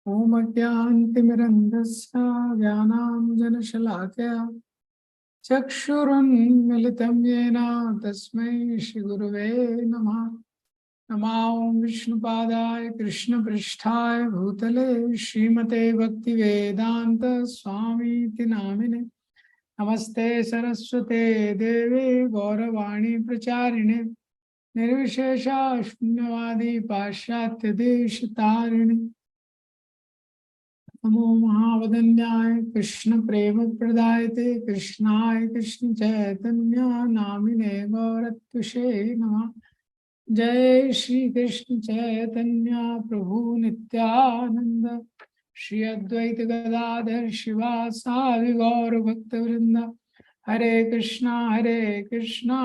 ओम अज्ञानतिमिरन्धस्य ज्ञानाञ्जनशलाकया चक्षुरुन्मिलितं येन तस्मै श्रीगुरुवे नमः। नमो विष्णुपादाय कृष्णपृष्ठाय भूतले श्रीमते भक्तिवेदांत स्वामीति नामिने। नमस्ते सरस्वते देवे गौरवाणी प्रचारिणे निर्विशेषा शून्यवादी पाश्चात्य देश तारिणे। नमो महावदन्याय कृष्ण प्रेम प्रदायते कृष्णाय कृष्ण चैतन्य नामिने गौरत्विषे नमः। जय श्री कृष्ण चैतन्य प्रभु नित्यानंद श्री अद्वैत गदाधर शिवासादि गौर भक्तवृंद। हरे कृष्णा कृष्णा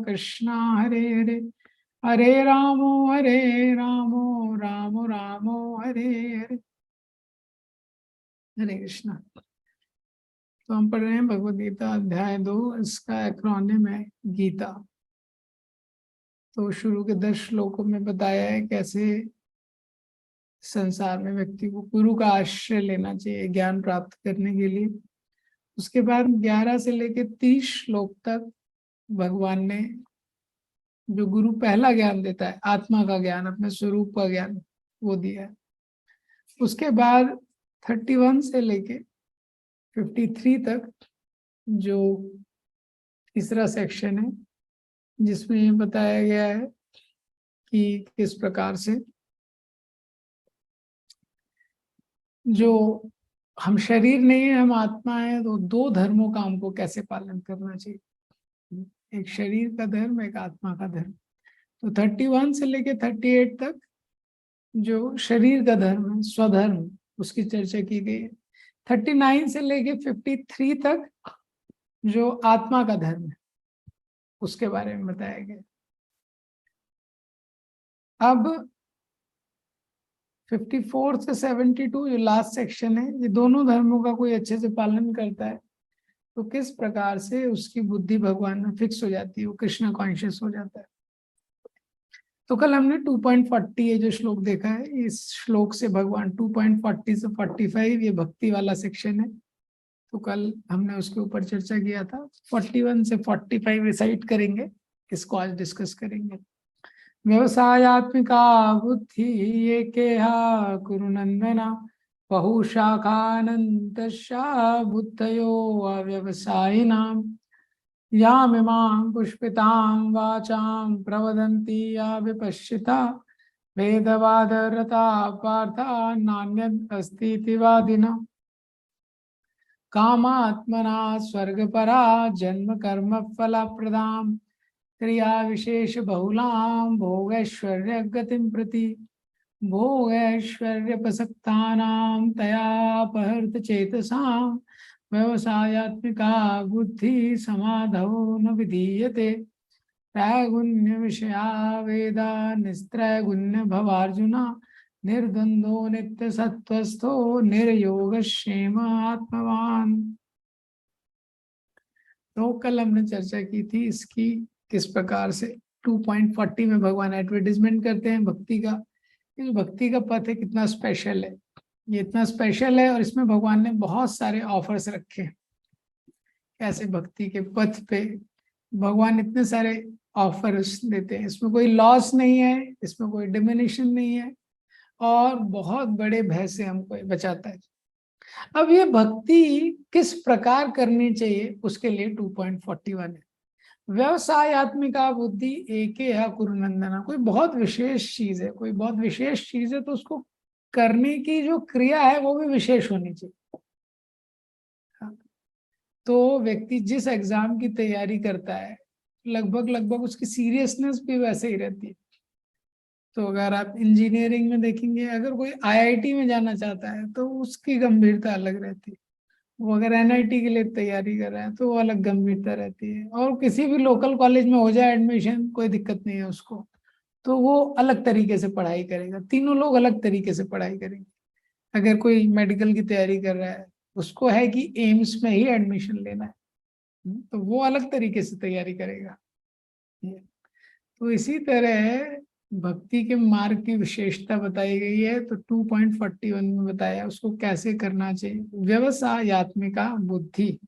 कृष्णा हरे हरे, हरे रामो रामो रामो हरे हरे। हरे कृष्णा। तो हम पढ़ रहे हैं भगवद गीता अध्याय 2, इसका एक्रोनिम है गीता। तो शुरू के 10 श्लोकों में बताया है कैसे संसार में व्यक्ति को गुरु का आश्रय लेना चाहिए ज्ञान प्राप्त करने के लिए। उसके बाद 11 से लेकर 30 श्लोक तक भगवान ने जो गुरु पहला ज्ञान देता है, आत्मा का ज्ञान, अपने स्वरूप का ज्ञान, वो दिया है। उसके बाद 31 से लेके 53 तक जो तीसरा सेक्शन है, जिसमें ये बताया गया है कि किस प्रकार से जो हम शरीर नहीं है, हम आत्मा है, तो 2 धर्मों का हमको कैसे पालन करना चाहिए, एक शरीर का धर्म, एक आत्मा का धर्म। तो 31 से लेके 38 तक जो शरीर का धर्म है, स्वधर्म, उसकी चर्चा की गई है। 39 से लेके 53 तक जो आत्मा का धर्म है, उसके बारे में बताया गया। अब 54 से 72 जो लास्ट सेक्शन है, ये दोनों धर्मों का कोई अच्छे से पालन करता है तो किस प्रकार से उसकी बुद्धि भगवान में फिक्स हो जाती है, वो कृष्ण कॉन्शियस हो जाता है। तो कल हमने 2.40 ये जो श्लोक देखा है, इस श्लोक से भगवान 2.40 से 45 ये भक्ति वाला सेक्शन है, तो कल हमने उसके ऊपर चर्चा किया था। 41 से 45 रिसाइट करेंगे, इसको आज डिस्कस करेंगे। व्यवसायात्मिका बुद्धि ये केहा कुरुनंदना बहुशाखानन्तशा बुद्धयो अव्यवसायिनां यामिमां पुष्पितां वाचां प्रवदन्ति या विपश्चिता भेदवादरता पार्था नान्यदस्तीति वादिना कामात्मना स्वर्गपरा जन्म कर्म फलप्रदां क्रिया विशेष बहुलां भोगैश्वर्य गतिं प्रति भोगैश्वर्य प्रसक्तानां तयापहृत चेतसां व्यवसायात्मिका बुद्धि समाधौ न विधीयते त्रैगुण्य विषया वेदा निस्त्रैगुण्य भवार्जुन निर्द्वंद्वो नित्य सत्वस्थो निर्योगक्षेम आत्मवान। तो कल हमने चर्चा की थी इसकी, किस प्रकार से 2.40 में भगवान एडवर्टीजमेंट करते हैं भक्ति का। ये भक्ति का पथ है कितना स्पेशल है, ये इतना स्पेशल है और इसमें भगवान ने बहुत सारे ऑफर्स रखे हैं। कैसे भक्ति के पथ पे भगवान इतने सारे ऑफर्स देते हैं, इसमें कोई लॉस नहीं है, इसमें कोई डिमिनिशन नहीं है और बहुत बड़े भय से हमको बचाता है। अब ये भक्ति किस प्रकार करनी चाहिए, उसके लिए 2.41 है। व्यवसायत्मिका बुद्धि एके है कुरुनंदना, कोई बहुत विशेष चीज है, कोई बहुत विशेष चीज है तो उसको करने की जो क्रिया है वो भी विशेष होनी चाहिए। तो व्यक्ति जिस एग्जाम की तैयारी करता है लगभग उसकी सीरियसनेस भी वैसे ही रहती है। तो अगर आप इंजीनियरिंग में देखेंगे, अगर कोई आईआईटी में जाना चाहता है तो उसकी गंभीरता अलग रहती है। वो अगर एनआईटी के लिए तैयारी कर रहा है तो वो अलग गंभीरता रहती है। और किसी भी लोकल कॉलेज में हो जाए एडमिशन, कोई दिक्कत नहीं है उसको, तो वो अलग तरीके से पढ़ाई करेगा। तीनों लोग अलग तरीके से पढ़ाई करेंगे। अगर कोई मेडिकल की तैयारी कर रहा है, उसको है कि एम्स में ही एडमिशन लेना है, तो वो अलग तरीके से तैयारी करेगा। तो इसी तरह भक्ति के मार्ग की विशेषता बताई गई है, तो 2.41 में बताया उसको कैसे करना चाहिए। व्यवसायत्मिका बुद्धि,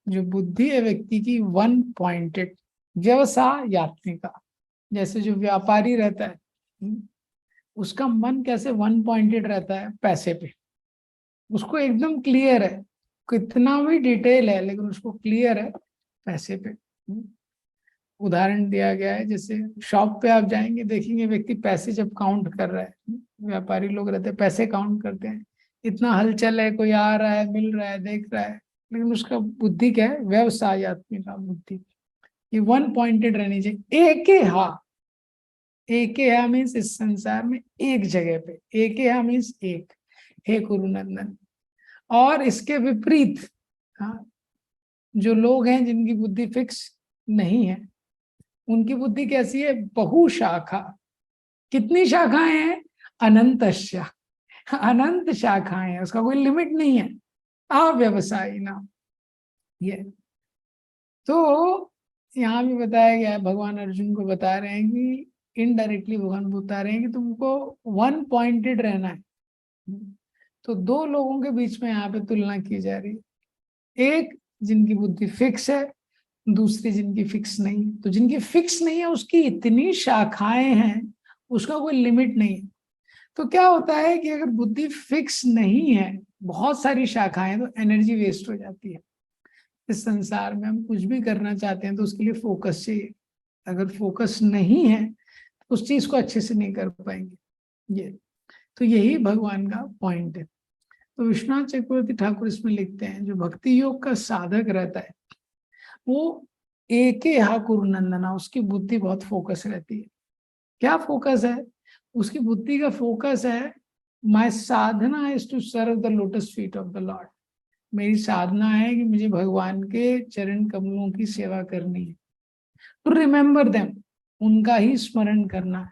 जो बुद्धि है व्यक्ति की वन पॉइंटेड। व्यवसायत्मिका, जैसे जो व्यापारी रहता है, उसका मन कैसे वन पॉइंटेड रहता है, पैसे पे। उसको एकदम क्लियर है, कितना भी डिटेल है लेकिन उसको क्लियर है पैसे पे। उदाहरण दिया गया है, जैसे शॉप पे आप जाएंगे, देखेंगे व्यक्ति पैसे जब काउंट कर रहा है, व्यापारी लोग रहते हैं पैसे काउंट करते हैं, इतना हलचल है, कोई आ रहा है, मिल रहा है, देख रहा है, लेकिन उसका बुद्धि क्या है, व्यवसायत्मिक बुद्धि। ये वन पॉइंटेड रहनी चाहिए। एक हा मीन्स इस संसार में एक जगह पे, एक हा मीन्स एक, हे कुरुनंदन। और इसके विपरीत, हाँ, जो लोग हैं जिनकी बुद्धि फिक्स नहीं है, उनकी बुद्धि कैसी है, बहुशाखा। कितनी शाखाएं हैं, अनंतश्या, अनंत शाखाएं हैं, उसका कोई लिमिट नहीं है। अव्यवसायी नाम ये। तो यहाँ भी बताया गया है, भगवान अर्जुन को बता रहे हैं कि इनडायरेक्टली भगवान बता रहे हैं कि तुमको वन पॉइंटेड रहना है। तो दो लोगों के बीच में यहाँ पे तुलना की जा रही है, एक जिनकी बुद्धि फिक्स है, दूसरी जिनकी फिक्स नहीं। तो जिनकी फिक्स नहीं है उसकी इतनी शाखाएं हैं, उसका कोई लिमिट नहीं है। तो क्या होता है कि अगर बुद्धि फिक्स नहीं है, बहुत सारी शाखाएं, तो एनर्जी वेस्ट हो जाती है। इस संसार में हम कुछ भी करना चाहते हैं तो उसके लिए फोकस चाहिए। अगर फोकस नहीं है तो उस चीज को अच्छे से नहीं कर पाएंगे। ये तो यही भगवान का पॉइंट है। तो विश्वनाथ चक्रवर्ती ठाकुर इसमें लिखते हैं, जो भक्ति योग का साधक रहता है वो एक हा कुरुनंदना, उसकी बुद्धि बहुत फोकस रहती है। क्या फोकस है, उसकी बुद्धि का फोकस है, माय साधना is to serve the lotus feet of the lord. मेरी साधना है कि मुझे भगवान के चरण कमलों की सेवा करनी है। टू रिमेम्बर देम, उनका ही स्मरण करना है।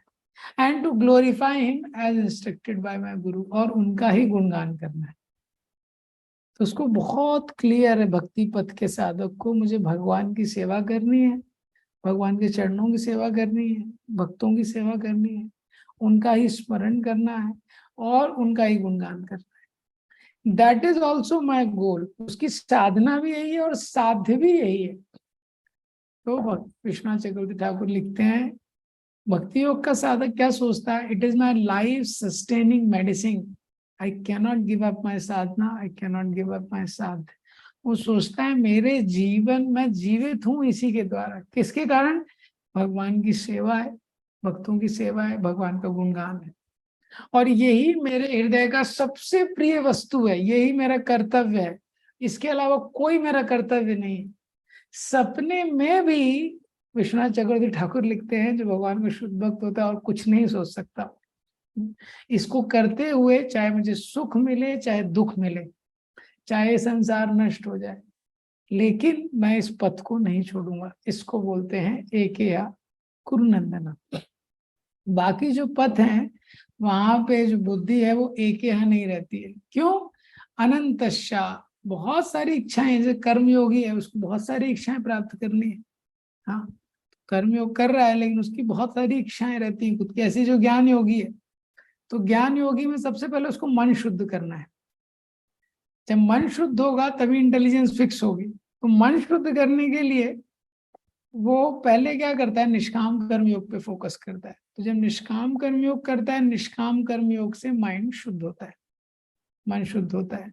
And to glorify him as instructed by my guru, और उनका ही गुणगान करना है। तो उसको बहुत क्लियर है, भक्ति पथ के साधक को, मुझे भगवान की सेवा करनी है, भगवान के चरणों की सेवा करनी है, भक्तों की सेवा करनी है, उनका ही स्मरण करना है और उनका ही गुणगान करना है। दैट इज ऑल्सो माई गोल। उसकी साधना भी यही है और साध्य भी यही है। तो विश्वनाथ चक्रवर्ती ठाकुर लिखते हैं, भक्ति योग का साधक क्या सोचता है, it is my life sustaining medicine, I cannot give up my Sadhana, I cannot give up my साध। वो सोचता है मेरे जीवन में जीवित हूं इसी के द्वारा। किसके कारण, भगवान की सेवा है, भक्तों की सेवा है, भगवान का गुणगान है, और यही मेरे हृदय का सबसे प्रिय वस्तु है, यही मेरा कर्तव्य है। इसके अलावा कोई मेरा कर्तव्य नहीं है। सपने में भी विश्वनाथ चक्रवर्ती ठाकुर लिखते हैं, जो भगवान का शुद्ध भक्त होता है और कुछ नहीं सोच सकता, इसको करते हुए चाहे मुझे सुख मिले चाहे दुख मिले, चाहे संसार नष्ट हो जाए, लेकिन मैं इस पथ को नहीं छोड़ूंगा। इसको बोलते हैं एक या कुरुनंदना। बाकी जो पथ हैं वहां पे जो बुद्धि है वो एक यहाँ नहीं रहती है। क्यों, अनंतशा, बहुत सारी इच्छाएं, जैसे कर्मयोगी है उसको बहुत सारी इच्छाएं प्राप्त करनी है। हाँ, कर्मयोग कर रहा है लेकिन उसकी बहुत सारी इच्छाएं रहती हैं खुद की। ऐसी जो ज्ञान योगी है, तो ज्ञान योगी में सबसे पहले उसको मन शुद्ध करना है। जब मन शुद्ध होगा तभी इंटेलिजेंस फिक्स होगी। तो मन शुद्ध करने के लिए वो पहले क्या करता है, निष्काम कर्मयोग पे फोकस करता है। तो जब निष्काम कर्मयोग करता है, निष्काम कर्मयोग से माइंड शुद्ध होता है, मन शुद्ध होता है।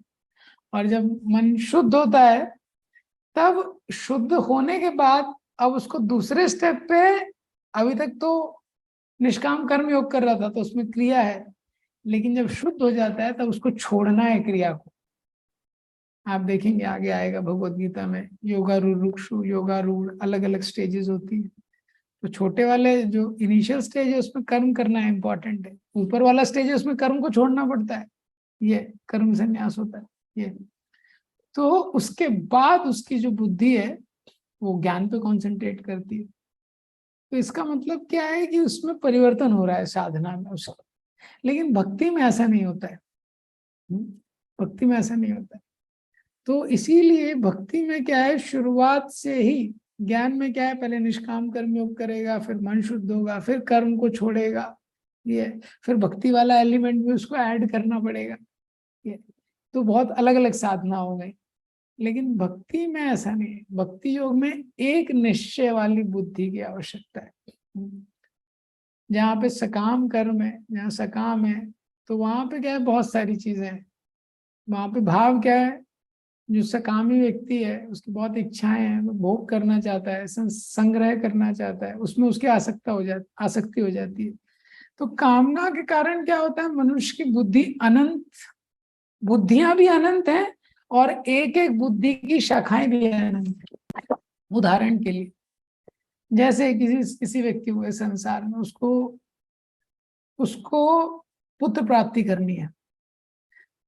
और जब मन शुद्ध होता है, तब शुद्ध होने के बाद अब उसको दूसरे स्टेप पे, अभी तक तो निष्काम कर्म योग कर रहा था तो उसमें क्रिया है, लेकिन जब शुद्ध हो जाता है तब उसको छोड़ना है क्रिया को। आप देखेंगे आगे आएगा भगवत गीता में, योगारूढ़ रुक्षु, योगारूढ़ अलग अलग स्टेजेस होती है। तो छोटे वाले जो इनिशियल स्टेज है उसमें कर्म करना है, इंपॉर्टेंट है। ऊपर वाला स्टेज है उसमें कर्म को छोड़ना पड़ता है, ये कर्म संन्यास होता है ये। तो उसके बाद उसकी जो बुद्धि है वो ज्ञान पे कंसंट्रेट करती है। तो इसका मतलब क्या है कि उसमें परिवर्तन हो रहा है साधना में उसका। लेकिन भक्ति में ऐसा नहीं होता है, भक्ति में ऐसा नहीं होता है। तो इसीलिए भक्ति में क्या है, शुरुआत से ही ज्ञान में क्या है, पहले निष्काम कर्म योग करेगा, फिर मन शुद्ध होगा, फिर कर्म को छोड़ेगा, ये फिर भक्ति वाला एलिमेंट भी उसको ऐड करना पड़ेगा। ये तो बहुत अलग अलग साधना हो गई। लेकिन भक्ति में ऐसा नहीं है। भक्ति योग में एक निश्चय वाली बुद्धि की आवश्यकता है। जहाँ पे सकाम कर्म है, जहाँ सकाम है, तो वहां पे क्या है, बहुत सारी चीजें हैं। वहां पे भाव क्या है, जो सकामी व्यक्ति है उसकी बहुत इच्छाएं हैं, वो भोग करना चाहता है, संग्रह करना चाहता है, उसमें उसकी आसक्ति हो जाती है। तो कामना के कारण क्या होता है, मनुष्य की बुद्धि अनंत, बुद्धियां भी अनंत हैं और एक एक बुद्धि की शाखाएं भी अनंत हैं। उदाहरण के लिए, जैसे किसी व्यक्ति को इस संसार में उसको उसको पुत्र प्राप्ति करनी है,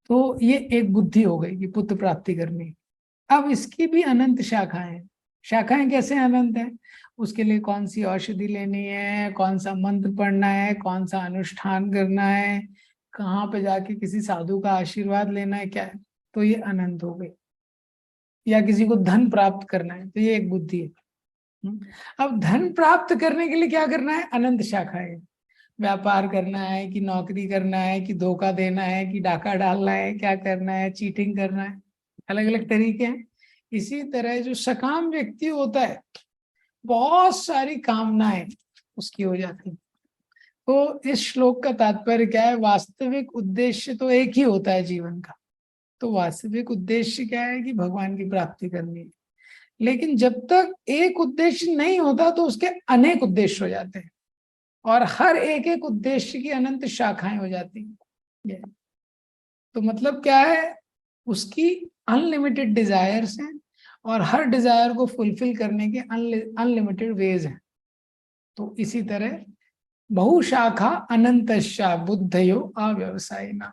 तो ये एक बुद्धि हो गई कि पुत्र प्राप्ति करनी है। अब इसकी भी अनंत शाखाएं हैं। शाखाएं कैसे अनंत हैं, उसके लिए कौन सी औषधि लेनी है, कौन सा मंत्र पढ़ना है, कौन सा अनुष्ठान करना है, कहाँ पे जाके किसी साधु का आशीर्वाद लेना है, क्या है, तो ये अनंत हो गई। या किसी को धन प्राप्त करना है, तो ये एक बुद्धि है। अब धन प्राप्त करने के लिए क्या करना है, अनंत शाखाएं। व्यापार करना है कि नौकरी करना है कि धोखा देना है कि डाका डालना है, क्या करना है, चीटिंग करना है, अलग अलग तरीके हैं। इसी तरह जो सकाम व्यक्ति होता है, बहुत सारी कामनाएं उसकी हो जाती है। तो इस श्लोक का तात्पर्य क्या है, वास्तविक उद्देश्य तो एक ही होता है जीवन का। तो वास्तविक उद्देश्य क्या है कि भगवान की प्राप्ति करनी है। लेकिन जब तक एक उद्देश्य नहीं होता तो उसके अनेक उद्देश्य हो जाते हैं, और हर एक एक उद्देश्य की अनंत शाखाएं हो जाती हैं। तो मतलब क्या है, उसकी अनलिमिटेड डिजायर्स हैं और हर डिजायर को फुलफिल करने के अनलिमिटेड वेज हैं। तो इसी तरह बहुशाखा अनंतश्चा बुद्धयो अव्यवसायिना,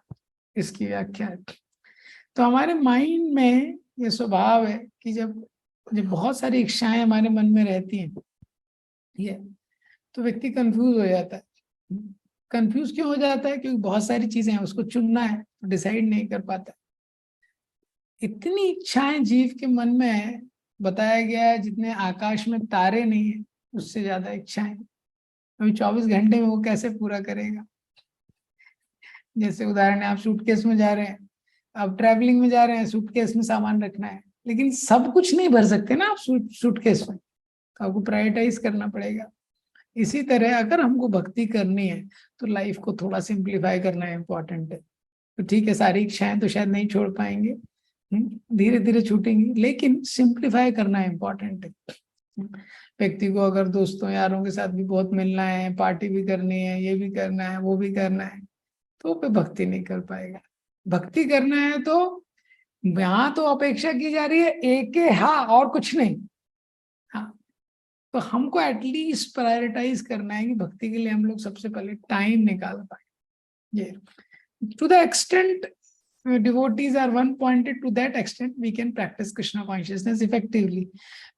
इसकी व्याख्या है। तो हमारे माइंड में ये स्वभाव है कि जब जब बहुत सारी इच्छाएं हमारे मन में रहती हैं, ये तो व्यक्ति कंफ्यूज हो जाता है। कंफ्यूज क्यों हो जाता है, क्योंकि बहुत सारी चीजें हैं, उसको चुनना है, डिसाइड नहीं कर पाता। इतनी इच्छाएं जीव के मन में है, बताया गया है जितने आकाश में तारे नहीं है उससे ज्यादा इच्छाएं। अभी 24 घंटे में वो कैसे पूरा करेगा। जैसे उदाहरण है, आप सूटकेस में जा रहे हैं, आप ट्रैवलिंग में जा रहे हैं, सूटकेस में सामान रखना है, लेकिन सब कुछ नहीं भर सकते ना आप सूटकेस में, तो आपको प्रायोरिटाइज करना पड़ेगा। इसी तरह अगर हमको भक्ति करनी है तो लाइफ को थोड़ा सिंप्लीफाई करना इम्पोर्टेंट है। तो ठीक है, सारी इच्छाएं तो शायद नहीं छोड़ पाएंगे, धीरे धीरे छूटेंगी, लेकिन सिंप्लीफाई करना इम्पोर्टेंट है। व्यक्ति को अगर दोस्तों यारों के साथ भी बहुत मिलना है, पार्टी भी करनी है, ये भी करना है, वो भी करना है, तो पे भक्ति नहीं कर पाएगा। भक्ति करना है तो यहाँ तो अपेक्षा की जा रही है एक है, हाँ और कुछ नहीं। हाँ, तो हमको एटलीस्ट प्रायोरिटाइज करना है कि भक्ति के लिए हम लोग सबसे पहले टाइम निकाल पाए। ये to the extent devotees are one pointed, to that extent we can practice Krishna consciousness effectively।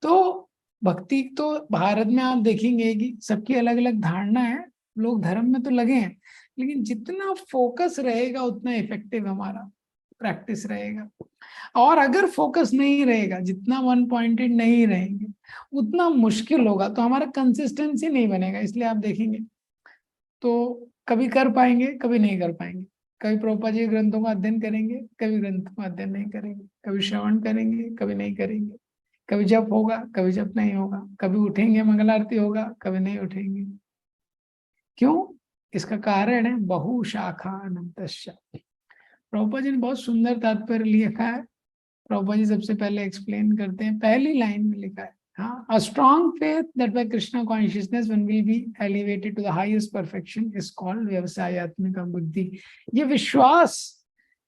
तो भक्ति तो भारत में आप देखेंगे कि सबकी अलग अलग धारणा है, लोग धर्म में तो लगे हैं, लेकिन जितना फोकस रहेगा उतना इफेक्टिव हमारा प्रैक्टिस रहेगा। और अगर फोकस नहीं रहेगा, जितना वन पॉइंटेड नहीं रहेंगे उतना मुश्किल होगा, तो हमारा कंसिस्टेंसी नहीं बनेगा। इसलिए आप देखेंगे तो कभी कर पाएंगे, कभी नहीं कर पाएंगे। कभी प्रभुपाद जी ग्रंथों का अध्ययन करेंगे, कभी ग्रंथों का अध्ययन नहीं करेंगे, कभी श्रवण करेंगे, कभी नहीं करेंगे, कभी जप होगा, कभी जप नहीं होगा, कभी उठेंगे मंगल आरती होगा, कभी नहीं उठेंगे। क्यों? इसका कारण है बहुशाखा अनंतश्च। प्रभुपाद जी ने बहुत सुंदर तात्पर्य लिखा है। प्रभुपाद जी सबसे पहले एक्सप्लेन करते हैं, पहली लाइन में लिखा है, हाँ, a strong faith that by Krishna consciousness one will be elevated to the highest perfection is called व्यवसायत्मिका बुद्धि। ये विश्वास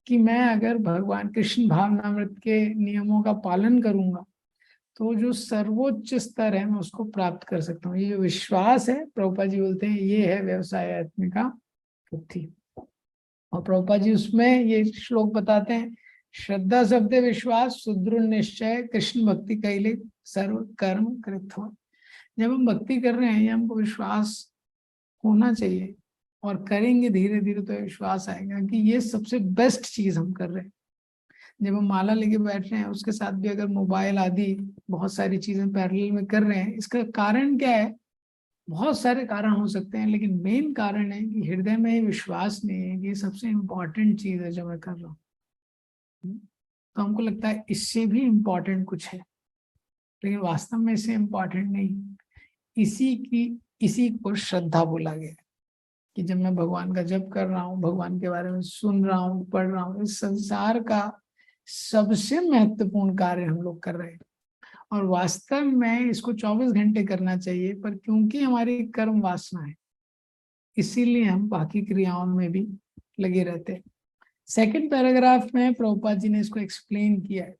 कि मैं अगर भगवान कृष्ण भावनामृत के नियमों का पालन करूंगा तो जो सर्वोच्च स्तर है मैं उसको प्राप्त कर सकता हूँ, ये जो विश्वास है, प्रभुपाद जी बोलते हैं ये है व्यवसायत्मिका बुद्धि। और प्रभुपाद जी उसमें ये श्लोक बताते हैं, श्रद्धा शब्द विश्वास सुदृढ़ निश्चय कृष्ण भक्ति कैले सर्व कर्म कृत हो। जब हम भक्ति कर रहे हैं ये हमको विश्वास होना चाहिए, और करेंगे धीरे धीरे तो विश्वास आएगा कि ये सबसे बेस्ट चीज हम कर रहे हैं। जब हम माला लेके बैठ रहे हैं उसके साथ भी अगर मोबाइल आदि बहुत सारी चीजें पैरेलल में कर रहे हैं, इसका कारण क्या है? बहुत सारे कारण हो सकते हैं, लेकिन मेन कारण है कि हृदय में ये विश्वास नहीं है कि ये सबसे इम्पोर्टेंट चीज है जो मैं कर रहा हूँ। तो हमको लगता है इससे भी इम्पोर्टेंट कुछ है, लेकिन वास्तव में इससे इम्पोर्टेंट नहीं। इसी को श्रद्धा बोला गया कि जब मैं भगवान का जप कर रहा हूँ, भगवान के बारे में सुन रहा हूँ, पढ़ रहा हूँ, इस संसार का सबसे महत्वपूर्ण कार्य हम लोग कर रहे हैं। और वास्तव में इसको 24 घंटे करना चाहिए, पर क्योंकि हमारी कर्म वासना है, इसीलिए हम बाकी क्रियाओं में भी लगे रहते हैं। सेकंड पैराग्राफ में प्रभुपाद जी ने इसको एक्सप्लेन किया है।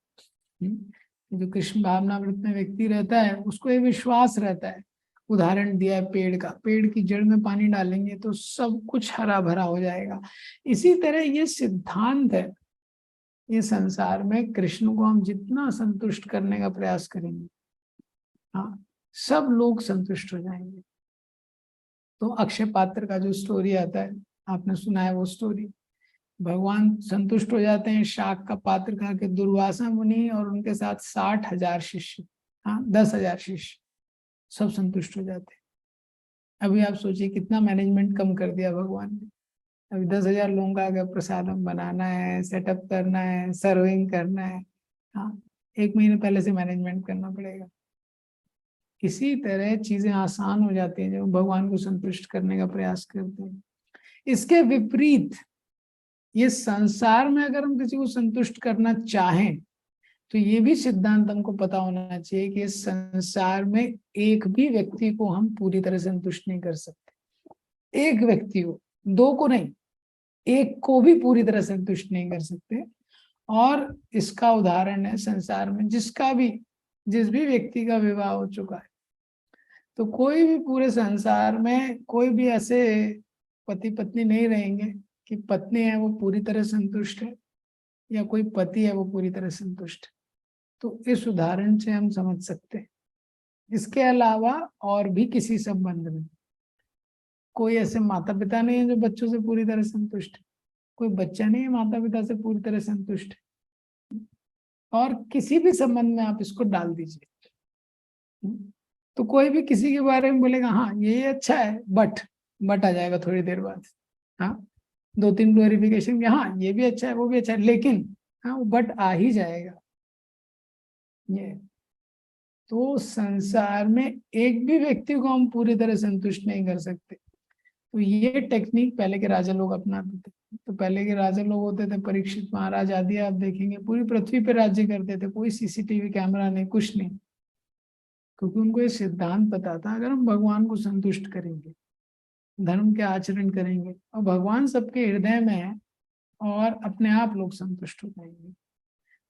जो कृष्ण भावनामृत में व्यक्ति रहता है उसको ये विश्वास रहता है। उदाहरण दिया है पेड़ का, पेड़ की जड़ में पानी डालेंगे तो सब कुछ हरा भरा हो जाएगा। इसी तरह ये सिद्धांत है, ये संसार में कृष्ण को हम जितना संतुष्ट करने का प्रयास करेंगे, हाँ, सब लोग संतुष्ट हो जाएंगे। तो अक्षय पात्र का जो स्टोरी आता है, आपने सुना है वो स्टोरी। भगवान संतुष्ट हो जाते हैं शाक का पात्र खा के, दुर्वासा मुनि और उनके साथ 60,000 शिष्य, हाँ 10,000 शिष्य, सब संतुष्ट हो जाते हैं। अभी आप सोचिए कितना मैनेजमेंट कम कर दिया भगवान ने। अभी 10,000 लोगों का अगर प्रसादम बनाना है, सेटअप करना है, सर्विंग करना है, हाँ 1 महीने पहले से मैनेजमेंट करना पड़ेगा। इसी तरह चीजें आसान हो जाती हैं जब भगवान को संतुष्ट करने का प्रयास करते हैं। इसके विपरीत ये संसार में अगर हम किसी को संतुष्ट करना चाहें तो ये भी सिद्धांत हमको पता होना चाहिए कि इस संसार में एक भी व्यक्ति को हम पूरी तरह संतुष्ट नहीं कर सकते। एक व्यक्ति को, 2 को नहीं, एक को भी पूरी तरह संतुष्ट नहीं कर सकते। और इसका उदाहरण है संसार में जिस भी व्यक्ति का विवाह हो चुका है, तो कोई भी पूरे संसार में कोई भी ऐसे पति पत्नी नहीं रहेंगे कि पत्नी है वो पूरी तरह संतुष्ट है या कोई पति है वो पूरी तरह संतुष्ट है। तो इस उदाहरण से हम समझ सकते हैं। इसके अलावा और भी किसी संबंध में कोई ऐसे माता पिता नहीं है जो बच्चों से पूरी तरह संतुष्ट है, कोई बच्चा नहीं है माता पिता से पूरी तरह संतुष्ट है। और किसी भी संबंध में आप इसको डाल दीजिए, तो कोई भी किसी के बारे में बोलेगा हाँ ये अच्छा है, बट आ जाएगा थोड़ी देर बाद, हाँ 2-3 क्लोरिफिकेशन, हाँ ये भी अच्छा है वो भी अच्छा है, लेकिन हाँ वो बट आ ही जाएगा। ये तो संसार में एक भी व्यक्ति को हम पूरी तरह संतुष्ट नहीं कर सकते। तो ये टेक्निक पहले के राजा लोग अपनाते थे। तो पहले के राजा लोग होते थे, परीक्षित महाराज आदि, आप देखेंगे पूरी पृथ्वी पे राज्य करते थे, कोई सीसीटीवी कैमरा नहीं, कुछ नहीं, क्योंकि उनको ये सिद्धांत पता था अगर हम भगवान को संतुष्ट करेंगे, धर्म के आचरण करेंगे, और भगवान सबके हृदय में है, और अपने आप लोग संतुष्ट हो जाएंगे।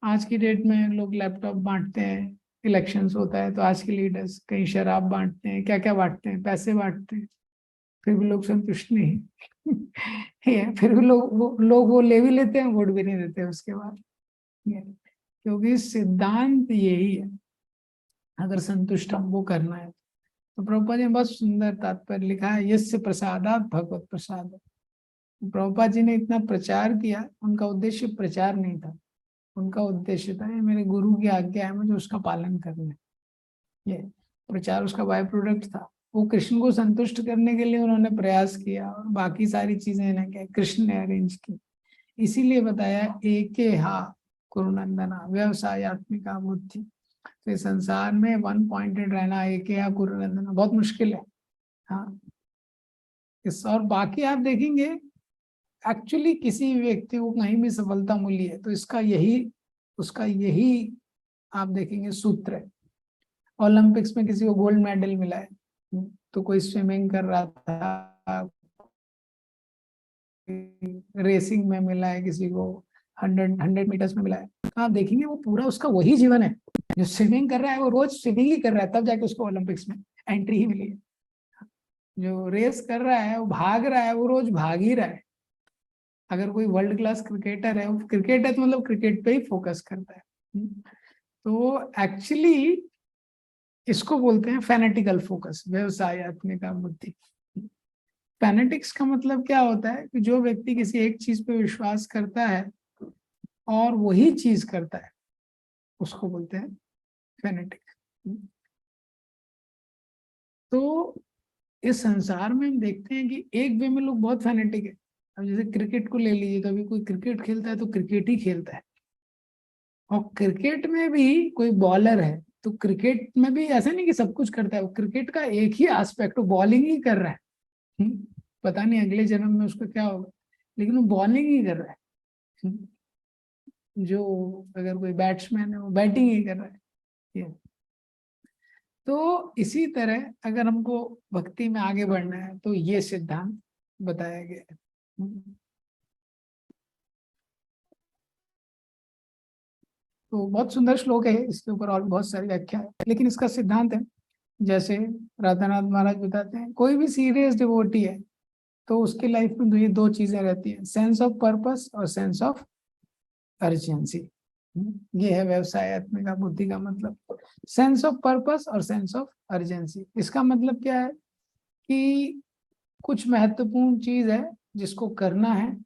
आज की डेट में लोग लैपटॉप बांटते हैं, इलेक्शंस होता है तो आज के लीडर्स कहीं शराब बांटते हैं, क्या क्या बांटते हैं, पैसे बांटते हैं, फिर भी लोग संतुष्ट नहीं है। फिर भी लोग वो ले भी लेते हैं, वोट भी नहीं देते उसके बाद। क्योंकि सिद्धांत यही है, अगर संतुष्ट हमको करना है तो प्रभुपाद जी ने बहुत सुंदर तात्पर्य लिखा है, यस्य प्रसादात भगवत प्रसाद। प्रभुपाद जी ने इतना प्रचार किया, उनका उद्देश्य प्रचार नहीं था, उनका उद्देश्य था ये मेरे गुरु की आज्ञा है, मुझे उसका पालन करना है। ये प्रचार उसका बाय प्रोडक्ट था। वो कृष्ण को संतुष्ट करने के लिए उन्होंने प्रयास किया, और बाकी सारी चीजें इन्हें क्या कृष्ण ने अरेंज की। इसीलिए बताया एके हा कुरुनंदना व्यवसायत्मिका बुद्धि। तो इस संसार में 1 पॉइंटेड रहना, एके हा कुरुनंदना, बहुत मुश्किल है। हाँ इस, और बाकी आप देखेंगे एक्चुअली किसी व्यक्ति को कहीं भी सफलता मिली है तो उसका यही आप देखेंगे सूत्र है। ओलंपिक्स में किसी को गोल्ड मेडल मिला है, तो कोई स्विमिंग कर रहा था, रेसिंग में मिला है, किसी को 100 मीटर्स में मिला है, तो आप देखेंगे वो पूरा उसका वही जीवन है। जो स्विमिंग कर रहा है वो रोज स्विमिंग ही कर रहा है, तब जाके उसको ओलंपिक्स में एंट्री ही मिली है। जो रेस कर रहा है, वो भाग रहा है, वो रोज भाग ही रहा है। अगर कोई वर्ल्ड क्लास क्रिकेटर है, वो क्रिकेट है तो मतलब क्रिकेट पे ही फोकस करता है। तो एक्चुअली इसको बोलते हैं फैनेटिकल फोकस, व्यवसायत्मिक बुद्धि। फैनेटिक्स का मतलब क्या होता है कि जो व्यक्ति किसी एक चीज पे विश्वास करता है और वही चीज करता है उसको बोलते हैं फेनेटिक। तो इस संसार में हम देखते हैं कि एक वे में लोग बहुत फैनेटिक है। अब जैसे क्रिकेट को ले लीजिए, कभी कोई क्रिकेट खेलता है तो क्रिकेट ही खेलता है, और क्रिकेट में भी कोई बॉलर है तो क्रिकेट में भी ऐसा नहीं कि सब कुछ करता है, वो क्रिकेट का एक ही एस्पेक्ट, वो बॉलिंग ही कर रहा है। पता नहीं अगले जन्म में उसका क्या होगा, लेकिन वो बॉलिंग ही कर रहा है। जो अगर कोई बैट्समैन है वो बैटिंग ही कर रहा है। ये तो इसी तरह अगर हमको भक्ति में आगे बढ़ना है तो ये सिद्धांत बताया गया है। तो बहुत सुंदर श्लोक है, इसके ऊपर और बहुत सारी व्याख्या है, लेकिन इसका सिद्धांत है, जैसे राधानाथ महाराज बताते हैं, कोई भी सीरियस डिवोटी है तो उसकी लाइफ में ये दो चीजें रहती हैं, सेंस ऑफ पर्पस और सेंस ऑफ अर्जेंसी। ये है व्यवसाय आत्मिका बुद्धि का मतलब, सेंस ऑफ पर्पस और सेंस ऑफ अर्जेंसी। इसका मतलब क्या है कि कुछ महत्वपूर्ण चीज है जिसको करना है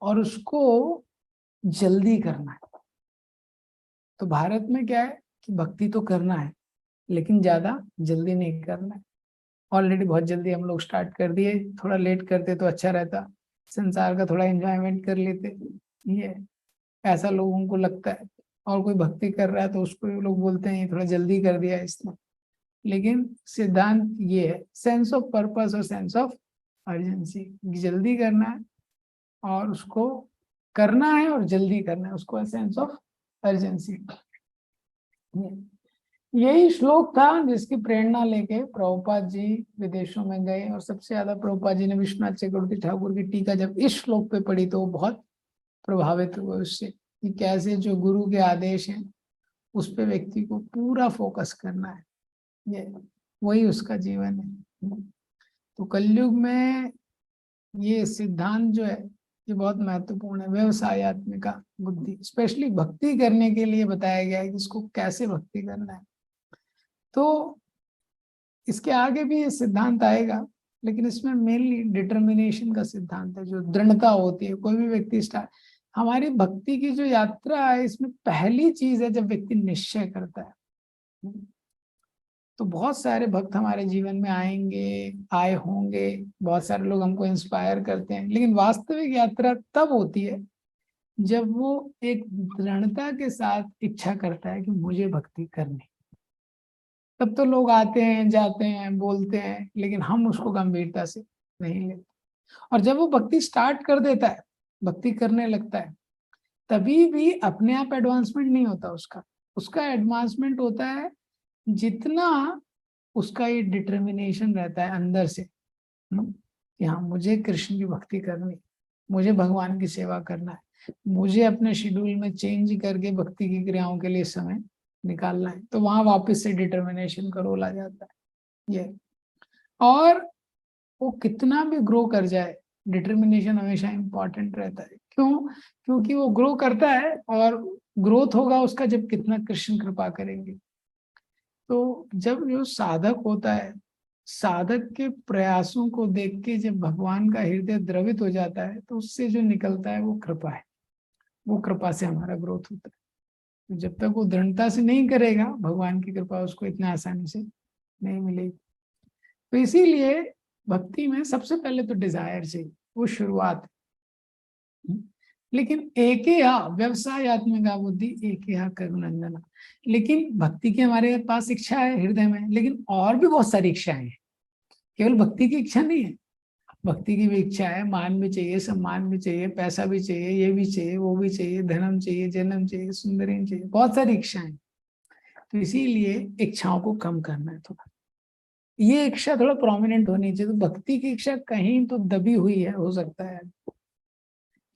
और उसको जल्दी करना है। तो भारत में क्या है कि भक्ति तो करना है लेकिन ज्यादा जल्दी नहीं करना है। ऑलरेडी बहुत जल्दी हम लोग स्टार्ट कर दिए, थोड़ा लेट करते तो अच्छा रहता, संसार का थोड़ा एंजॉयमेंट कर लेते, ये ऐसा लोगों को लगता है। और कोई भक्ति कर रहा है तो उसको लोग बोलते हैं ये थोड़ा जल्दी कर दिया इसने। लेकिन सिद्धांत ये है, सेंस ऑफ पर्पस और सेंस ऑफ अर्जेंसी, जल्दी करना है और उसको करना है और जल्दी करना है, उसको सेंस ऑफ अर्जेंसी। यही श्लोक था जिसकी प्रेरणा लेके प्रभुपाद जी विदेशों में गए, और सबसे ज्यादा प्रभुपाद जी ने विश्वनाथ चक्रवर्ती ठाकुर की टीका जब इस श्लोक पे पढ़ी तो वो बहुत प्रभावित हुए उससे, कि कैसे जो गुरु के आदेश हैं उस पे व्यक्ति को पूरा फोकस करना है, ये वही उसका जीवन है। तो कलयुग में ये सिद्धांत जो है ये बहुत महत्वपूर्ण है, व्यवसायत्मिका बुद्धि, स्पेशली भक्ति करने के लिए बताया गया है कि इसको कैसे भक्ति करना है। तो इसके आगे भी ये सिद्धांत आएगा, लेकिन इसमें मेनली डिटर्मिनेशन का सिद्धांत है, जो दृढ़ता होती है। कोई भी व्यक्ति स्टार्ट, हमारी भक्ति की जो यात्रा है इसमें पहली चीज है जब व्यक्ति निश्चय करता है। तो बहुत सारे भक्त हमारे जीवन में आएंगे, आए होंगे, बहुत सारे लोग हमको इंस्पायर करते हैं, लेकिन वास्तविक यात्रा तब होती है जब वो एक दृढ़ता के साथ इच्छा करता है कि मुझे भक्ति करनी। तब तो लोग आते हैं जाते हैं बोलते हैं, लेकिन हम उसको गंभीरता से नहीं लेते। और जब वो भक्ति स्टार्ट कर देता है, भक्ति करने लगता है, तभी भी अपने आप एडवांसमेंट नहीं होता उसका। उसका एडवांसमेंट होता है जितना उसका ये डिटर्मिनेशन रहता है अंदर से, कि हाँ मुझे कृष्ण की भक्ति करनी, मुझे भगवान की सेवा करना है, मुझे अपने शेड्यूल में चेंज करके भक्ति की क्रियाओं के लिए समय निकालना है। तो वहां वापस से डिटर्मिनेशन का रोल आ जाता है ये। और वो कितना भी ग्रो कर जाए, डिटर्मिनेशन हमेशा इंपॉर्टेंट रहता है। क्यों? क्योंकि वो ग्रो करता है और ग्रोथ होगा उसका जब कितना कृष्ण कृपा करेंगे। तो जब जो साधक होता है, साधक के प्रयासों को देख के जब भगवान का हृदय द्रवित हो जाता है तो उससे जो निकलता है वो कृपा है, वो कृपा से हमारा ग्रोथ होता है। तो जब तक वो दृढ़ता से नहीं करेगा, भगवान की कृपा उसको इतना आसानी से नहीं मिलेगी। तो इसीलिए भक्ति में सबसे पहले तो डिजायर चाहिए, वो शुरुआत है। लेकिन एक ही व्यवसायत्मिका बुद्धि एक ही करुणंदना। लेकिन भक्ति की हमारे पास इच्छा है हृदय में, लेकिन और भी बहुत सारी इच्छाएं हैं, केवल भक्ति की इच्छा नहीं है। भक्ति की भी इच्छा है, मान भी चाहिए, सम्मान भी चाहिए, पैसा भी चाहिए, ये भी चाहिए, वो भी चाहिए, धर्म चाहिए, जन्म चाहिए, सुंदरी चाहिए, बहुत सारी इच्छाएं। तो इसीलिए इच्छाओं को कम करना है थोड़ा, ये इच्छा थोड़ा प्रोमिनेंट होनी चाहिए। तो भक्ति की इच्छा कहीं तो दबी हुई है, हो सकता है।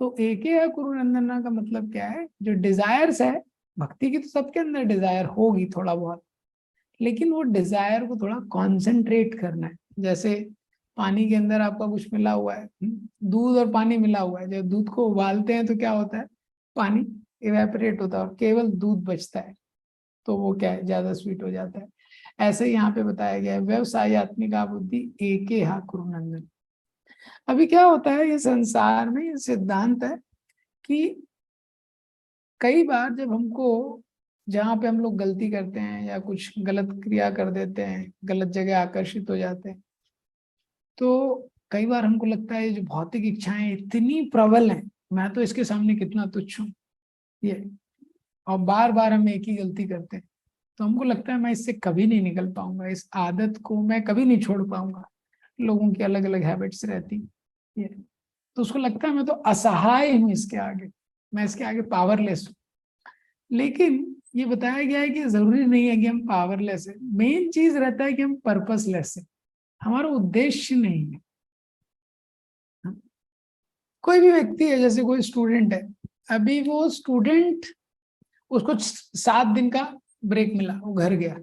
तो एक ही है गुरु नंदना का मतलब क्या है, जो डिजायर्स है भक्ति की, तो सबके अंदर डिजायर होगी थोड़ा बहुत, लेकिन वो डिजायर को थोड़ा कॉन्सेंट्रेट करना है। जैसे पानी के अंदर आपका कुछ मिला हुआ है, दूध और पानी मिला हुआ है, जब दूध को उबालते हैं तो क्या होता है, पानी इवेपोरेट होता है और केवल दूध बचता है, तो वो क्या है, ज्यादा स्वीट हो जाता है। ऐसे ही यहाँ पे बताया गया है, व्यवसायत्मिका बुद्धि एके हा कुरु नंदन। अभी क्या होता है, ये संसार में ये सिद्धांत है कि कई बार जब हमको जहाँ पे हम लोग गलती करते हैं या कुछ गलत क्रिया कर देते हैं, गलत जगह आकर्षित हो जाते हैं, तो कई बार हमको लगता है ये जो भौतिक इच्छाएं इतनी प्रबल हैं, मैं तो इसके सामने कितना तुच्छ हूँ ये, और बार बार हम एक ही गलती करते हैं, तो हमको लगता है मैं इससे कभी नहीं निकल पाऊंगा, इस आदत को मैं कभी नहीं छोड़ पाऊंगा। लोगों की अलग अलग हैबिट्स रहती ये, तो उसको लगता है मैं तो असहाय हूँ इसके आगे, मैं इसके आगे पावरलेस हूँ। लेकिन ये बताया गया है कि जरूरी नहीं है कि हम पावरलेस है, मेन चीज रहता है कि हम पर्पसलेस है, हमारा उद्देश्य नहीं है। कोई भी व्यक्ति है, जैसे कोई स्टूडेंट है, अभी वो स्टूडेंट, उसको 7 दिन का ब्रेक मिला, वो घर गया,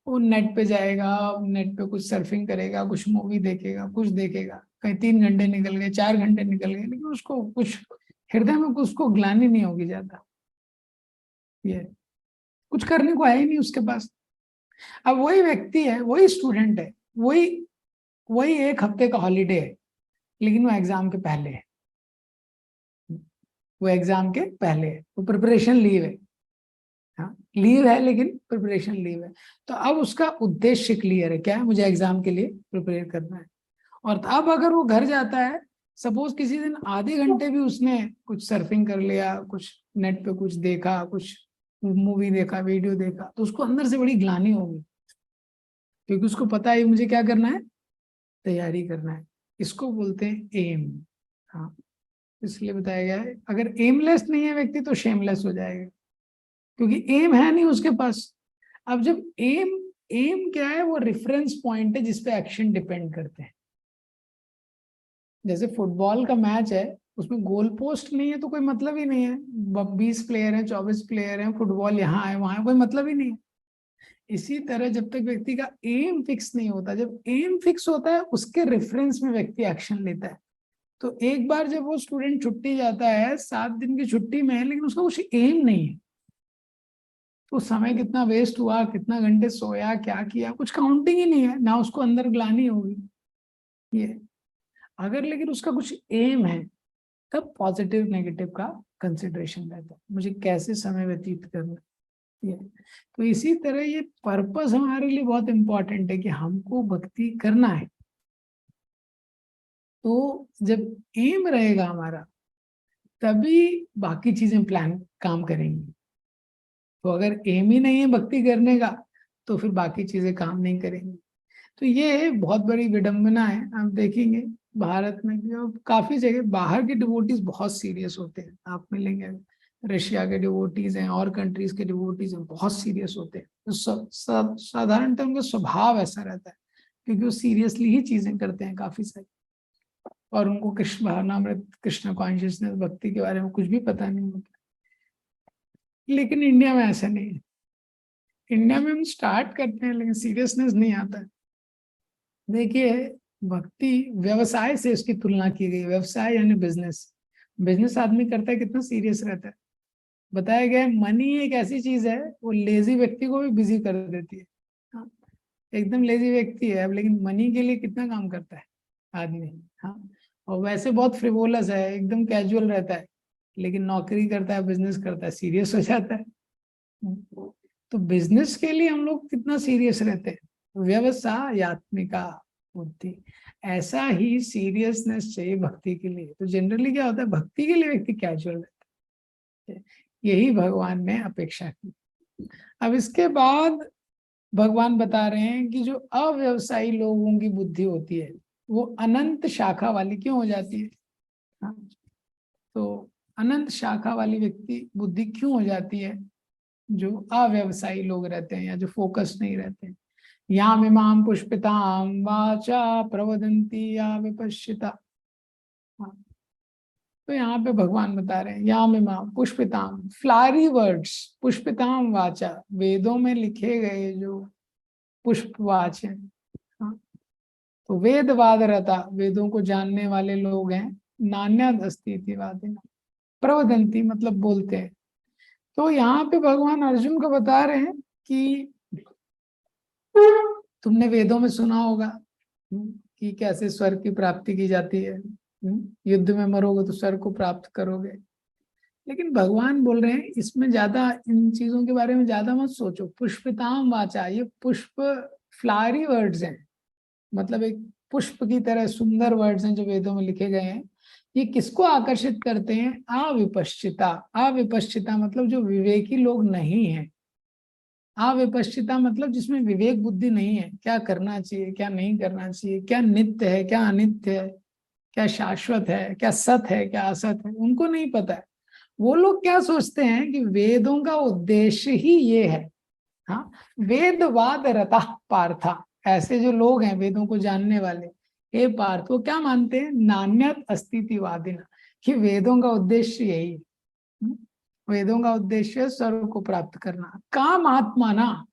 वो नेट पे जाएगा, नेट पे कुछ सर्फिंग करेगा, कुछ मूवी देखेगा, कुछ देखेगा, कहीं 3 घंटे निकल गए, 4 घंटे निकल गए, लेकिन उसको कुछ हृदय में उसको ग्लानि नहीं होगी ज्यादा, ये कुछ करने को है ही नहीं उसके पास। अब वही व्यक्ति है, वही स्टूडेंट है, वही वही 1 हफ्ते का हॉलीडे है, लेकिन वो एग्जाम के पहले है, वो एग्जाम के पहले है, वो प्रिपरेशन लीव है, हाँ लीव है लेकिन प्रिपरेशन लीव है। तो अब उसका उद्देश्य क्लियर है, क्या है, मुझे एग्जाम के लिए प्रिपेयर करना है। और अब अगर वो घर जाता है, सपोज किसी दिन आधे घंटे भी उसने कुछ सर्फिंग कर लिया, कुछ नेट पे कुछ देखा, कुछ मूवी देखा, वीडियो देखा, तो उसको अंदर से बड़ी ग्लानि होगी, क्योंकि उसको पता है मुझे क्या करना है, तैयारी करना है। इसको बोलते हैं एम। हाँ, इसलिए बताया गया है अगर एमलेस नहीं है व्यक्ति तो शेमलेस हो जाएगा, क्योंकि एम है नहीं उसके पास। अब जब एम, एम क्या है, वो रेफरेंस पॉइंट है जिसपे एक्शन डिपेंड करते हैं। जैसे फुटबॉल का मैच है, उसमें गोल पोस्ट नहीं है तो कोई मतलब ही नहीं है, 20 प्लेयर हैं, 24 प्लेयर हैं, फुटबॉल यहाँ है वहां है, कोई मतलब ही नहीं है। इसी तरह जब तक व्यक्ति का एम फिक्स नहीं होता, जब एम फिक्स होता है उसके रेफरेंस में व्यक्ति एक्शन लेता है। तो एक बार जब वो स्टूडेंट छुट्टी जाता है, 7 दिन की छुट्टी में है, लेकिन उसका कुछ एम नहीं है, तो समय कितना वेस्ट हुआ, कितना घंटे सोया, क्या किया, कुछ काउंटिंग ही नहीं है, ना उसको अंदर ग्लानी होगी ये। अगर लेकिन उसका कुछ एम है, तब पॉजिटिव नेगेटिव का कंसिडरेशन रहता है, मुझे कैसे समय व्यतीत करना है ये। तो इसी तरह ये पर्पस हमारे लिए बहुत इंपॉर्टेंट है कि हमको भक्ति करना है। तो जब एम रहेगा हमारा, तभी बाकी चीजें प्लान काम करेंगी। तो अगर एम ही नहीं है भक्ति करने का, तो फिर बाकी चीजें काम नहीं करेंगी। तो ये बहुत बड़ी विडंबना है, आप देखेंगे भारत में कि अब काफी जगह बाहर के डिवोटीज बहुत सीरियस होते हैं, आप मिलेंगे, रशिया के डिवोटीज हैं और कंट्रीज के डिवोटीज हैं, बहुत सीरियस होते हैं। तो साधारणतः उनका स्वभाव ऐसा रहता है, क्योंकि वो सीरियसली ही चीजें करते हैं काफी सारी, और उनको कृष्ण भावनामृत, कृष्ण कॉन्शियसनेस, भक्ति के बारे में कुछ भी पता नहीं होता। लेकिन इंडिया में ऐसा नहीं है, इंडिया में हम स्टार्ट करते हैं लेकिन सीरियसनेस नहीं आता है। देखिए, भक्ति व्यवसाय से उसकी तुलना की गई, व्यवसाय यानी बिजनेस, बिजनेस आदमी करता है कितना सीरियस रहता है। बताया गया है मनी एक ऐसी चीज है, वो लेजी व्यक्ति को भी बिजी कर देती है। हाँ, एकदम लेजी व्यक्ति है अब, लेकिन मनी के लिए कितना काम करता है आदमी। हाँ, और वैसे बहुत फ्रिवोलस है, एकदम कैजुअल रहता है, लेकिन नौकरी करता है, बिजनेस करता है, सीरियस हो जाता है। तो बिजनेस के लिए हम लोग कितना सीरियस रहते हैं, व्यवसायत्मिका बुद्धि, ऐसा ही सीरियसनेस चाहिए भक्ति के लिए। तो जनरली क्या होता है, भक्ति के लिए व्यक्ति कैजुअल रहता है, यही भगवान ने अपेक्षा की। अब इसके बाद भगवान बता रहे हैं कि जो अव्यवसायी लोगों की बुद्धि होती है, वो अनंत शाखा वाली क्यों हो जाती है। हाँ, तो अनंत शाखा वाली व्यक्ति बुद्धि क्यों हो जाती है, जो अव्यवसायी लोग रहते हैं या जो फोकस नहीं रहते हैं। याम इमाम पुष्पिताम वाचा प्रवदंती या विपश्चिता। हाँ, तो यहाँ पे भगवान बता रहे हैं याम इमाम पुष्पिताम, फ्लारी वर्ड्स, पुष्पिताम वाचा, वेदों में लिखे गए जो पुष्पवाच है। हाँ, तो वेदवाद रहता, वेदों को जानने वाले लोग हैं, नान्यद अस्ति वादिना, प्रवदंती मतलब बोलते हैं। तो यहाँ पे भगवान अर्जुन को बता रहे हैं कि तुमने वेदों में सुना होगा कि कैसे स्वर्ग की प्राप्ति की जाती है, युद्ध में मरोगे तो स्वर्ग को प्राप्त करोगे। लेकिन भगवान बोल रहे हैं इसमें ज्यादा, इन चीजों के बारे में ज्यादा मत सोचो। पुष्पिताम वाचा, ये पुष्प फ्लावरी वर्ड्स हैं, मतलब एक पुष्प की तरह सुंदर वर्ड्स हैं जो वेदों में लिखे गए हैं। ये किसको आकर्षित करते हैं? अविपश्चिता। अविपश्चिता मतलब जो विवेकी लोग नहीं है। अविपश्चिता मतलब जिसमें विवेक बुद्धि नहीं है, क्या करना चाहिए क्या नहीं करना चाहिए, क्या नित्य है क्या अनित्य है, क्या शाश्वत है क्या सत है क्या असत है, उनको नहीं पता है। वो लोग क्या सोचते हैं कि वेदों का उद्देश्य ही ये है। हाँ, वेदवाद रता पार्था, ऐसे जो लोग हैं वेदों को जानने वाले, हे पार्थ, वो क्या मानते हैं? नान्यत अस्तित्ववादिना, कि वेदों का उद्देश्य यही है। वेदों का उद्देश्य स्वर्ग को प्राप्त करना। काम आत्माना,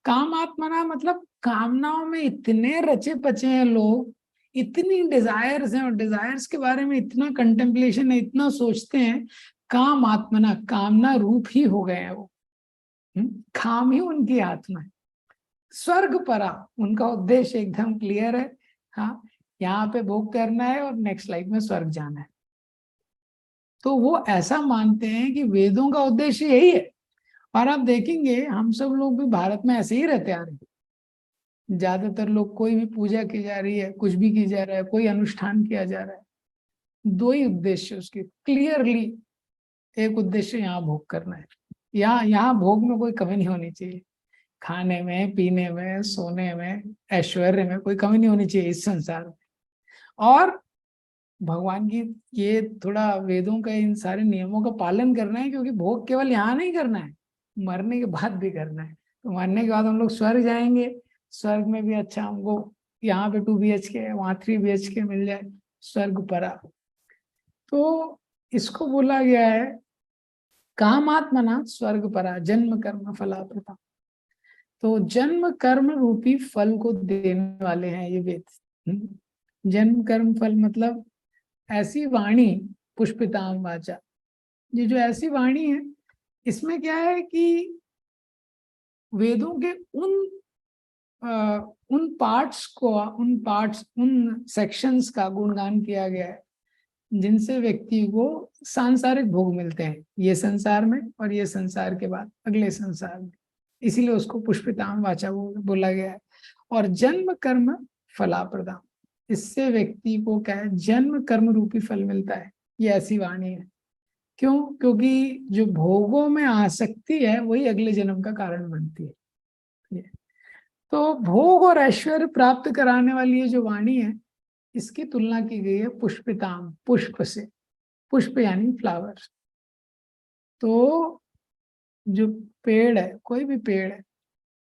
काम आत्माना मतलब कामनाओं में इतने रचे पचे हैं लोग, इतनी डिजायर्स हैं और डिजायर्स के बारे में इतना कंटेम्पलेशन है, इतना सोचते हैं। काम आत्मना, कामना रूप ही हो गए हैं वो। काम ही उनकी आत्मा है। स्वर्ग परा, उनका उद्देश्य एकदम क्लियर है। हाँ, यहाँ पे भोग करना है और नेक्स्ट लाइफ में स्वर्ग जाना है। तो वो ऐसा मानते हैं कि वेदों का उद्देश्य यही है। और आप देखेंगे हम सब लोग भी भारत में ऐसे ही रहते आ रहे हैं। ज्यादातर लोग, कोई भी पूजा की जा रही है, कुछ भी की जा रहा है, कोई अनुष्ठान किया जा रहा है, दो ही उद्देश्य उसके क्लियरली। एक उद्देश्य यहाँ भोग करना है, यहाँ भोग में कोई कमी नहीं होनी चाहिए। खाने में, पीने में, सोने में, ऐश्वर्य में कोई कमी नहीं होनी चाहिए इस संसार में। और भगवान की ये थोड़ा वेदों का इन सारे नियमों का पालन करना है, क्योंकि भोग केवल यहाँ नहीं करना है, मरने के बाद भी करना है। तो मरने के बाद हम लोग स्वर्ग जाएंगे, स्वर्ग में भी अच्छा हमको, यहाँ पे 2 BHK है, वहाँ 3 BHK मिल जाए, स्वर्ग परा। तो इसको बोला गया है कामात्मना स्वर्ग परा जन्म कर्म फलाप्रता। तो जन्म कर्म रूपी फल को देने वाले हैं ये वेद। जन्म कर्म फल मतलब ऐसी वाणी, पुष्पिताम वाचा, ये जो ऐसी वाणी है, इसमें क्या है कि वेदों के उन पार्ट्स को, उन सेक्शंस का गुणगान किया गया है जिनसे व्यक्ति को सांसारिक भोग मिलते हैं, ये संसार में और ये संसार के बाद अगले संसार में। इसीलिए उसको पुष्पिताम वाचा बोला गया है। और जन्म कर्म फलाप्रदान, इससे व्यक्ति को क्या है? जन्म कर्म रूपी फल मिलता है। ये ऐसी वाणी है। क्यों? क्योंकि जो भोगों में आसक्ति है वही अगले जन्म का कारण बनती है। तो भोग और ऐश्वर्य प्राप्त कराने वाली ये जो वाणी है, इसकी तुलना की गई है पुष्पिताम, पुष्प से। पुष्प यानी फ्लावर। तो जो पेड़ है, कोई भी पेड़ है,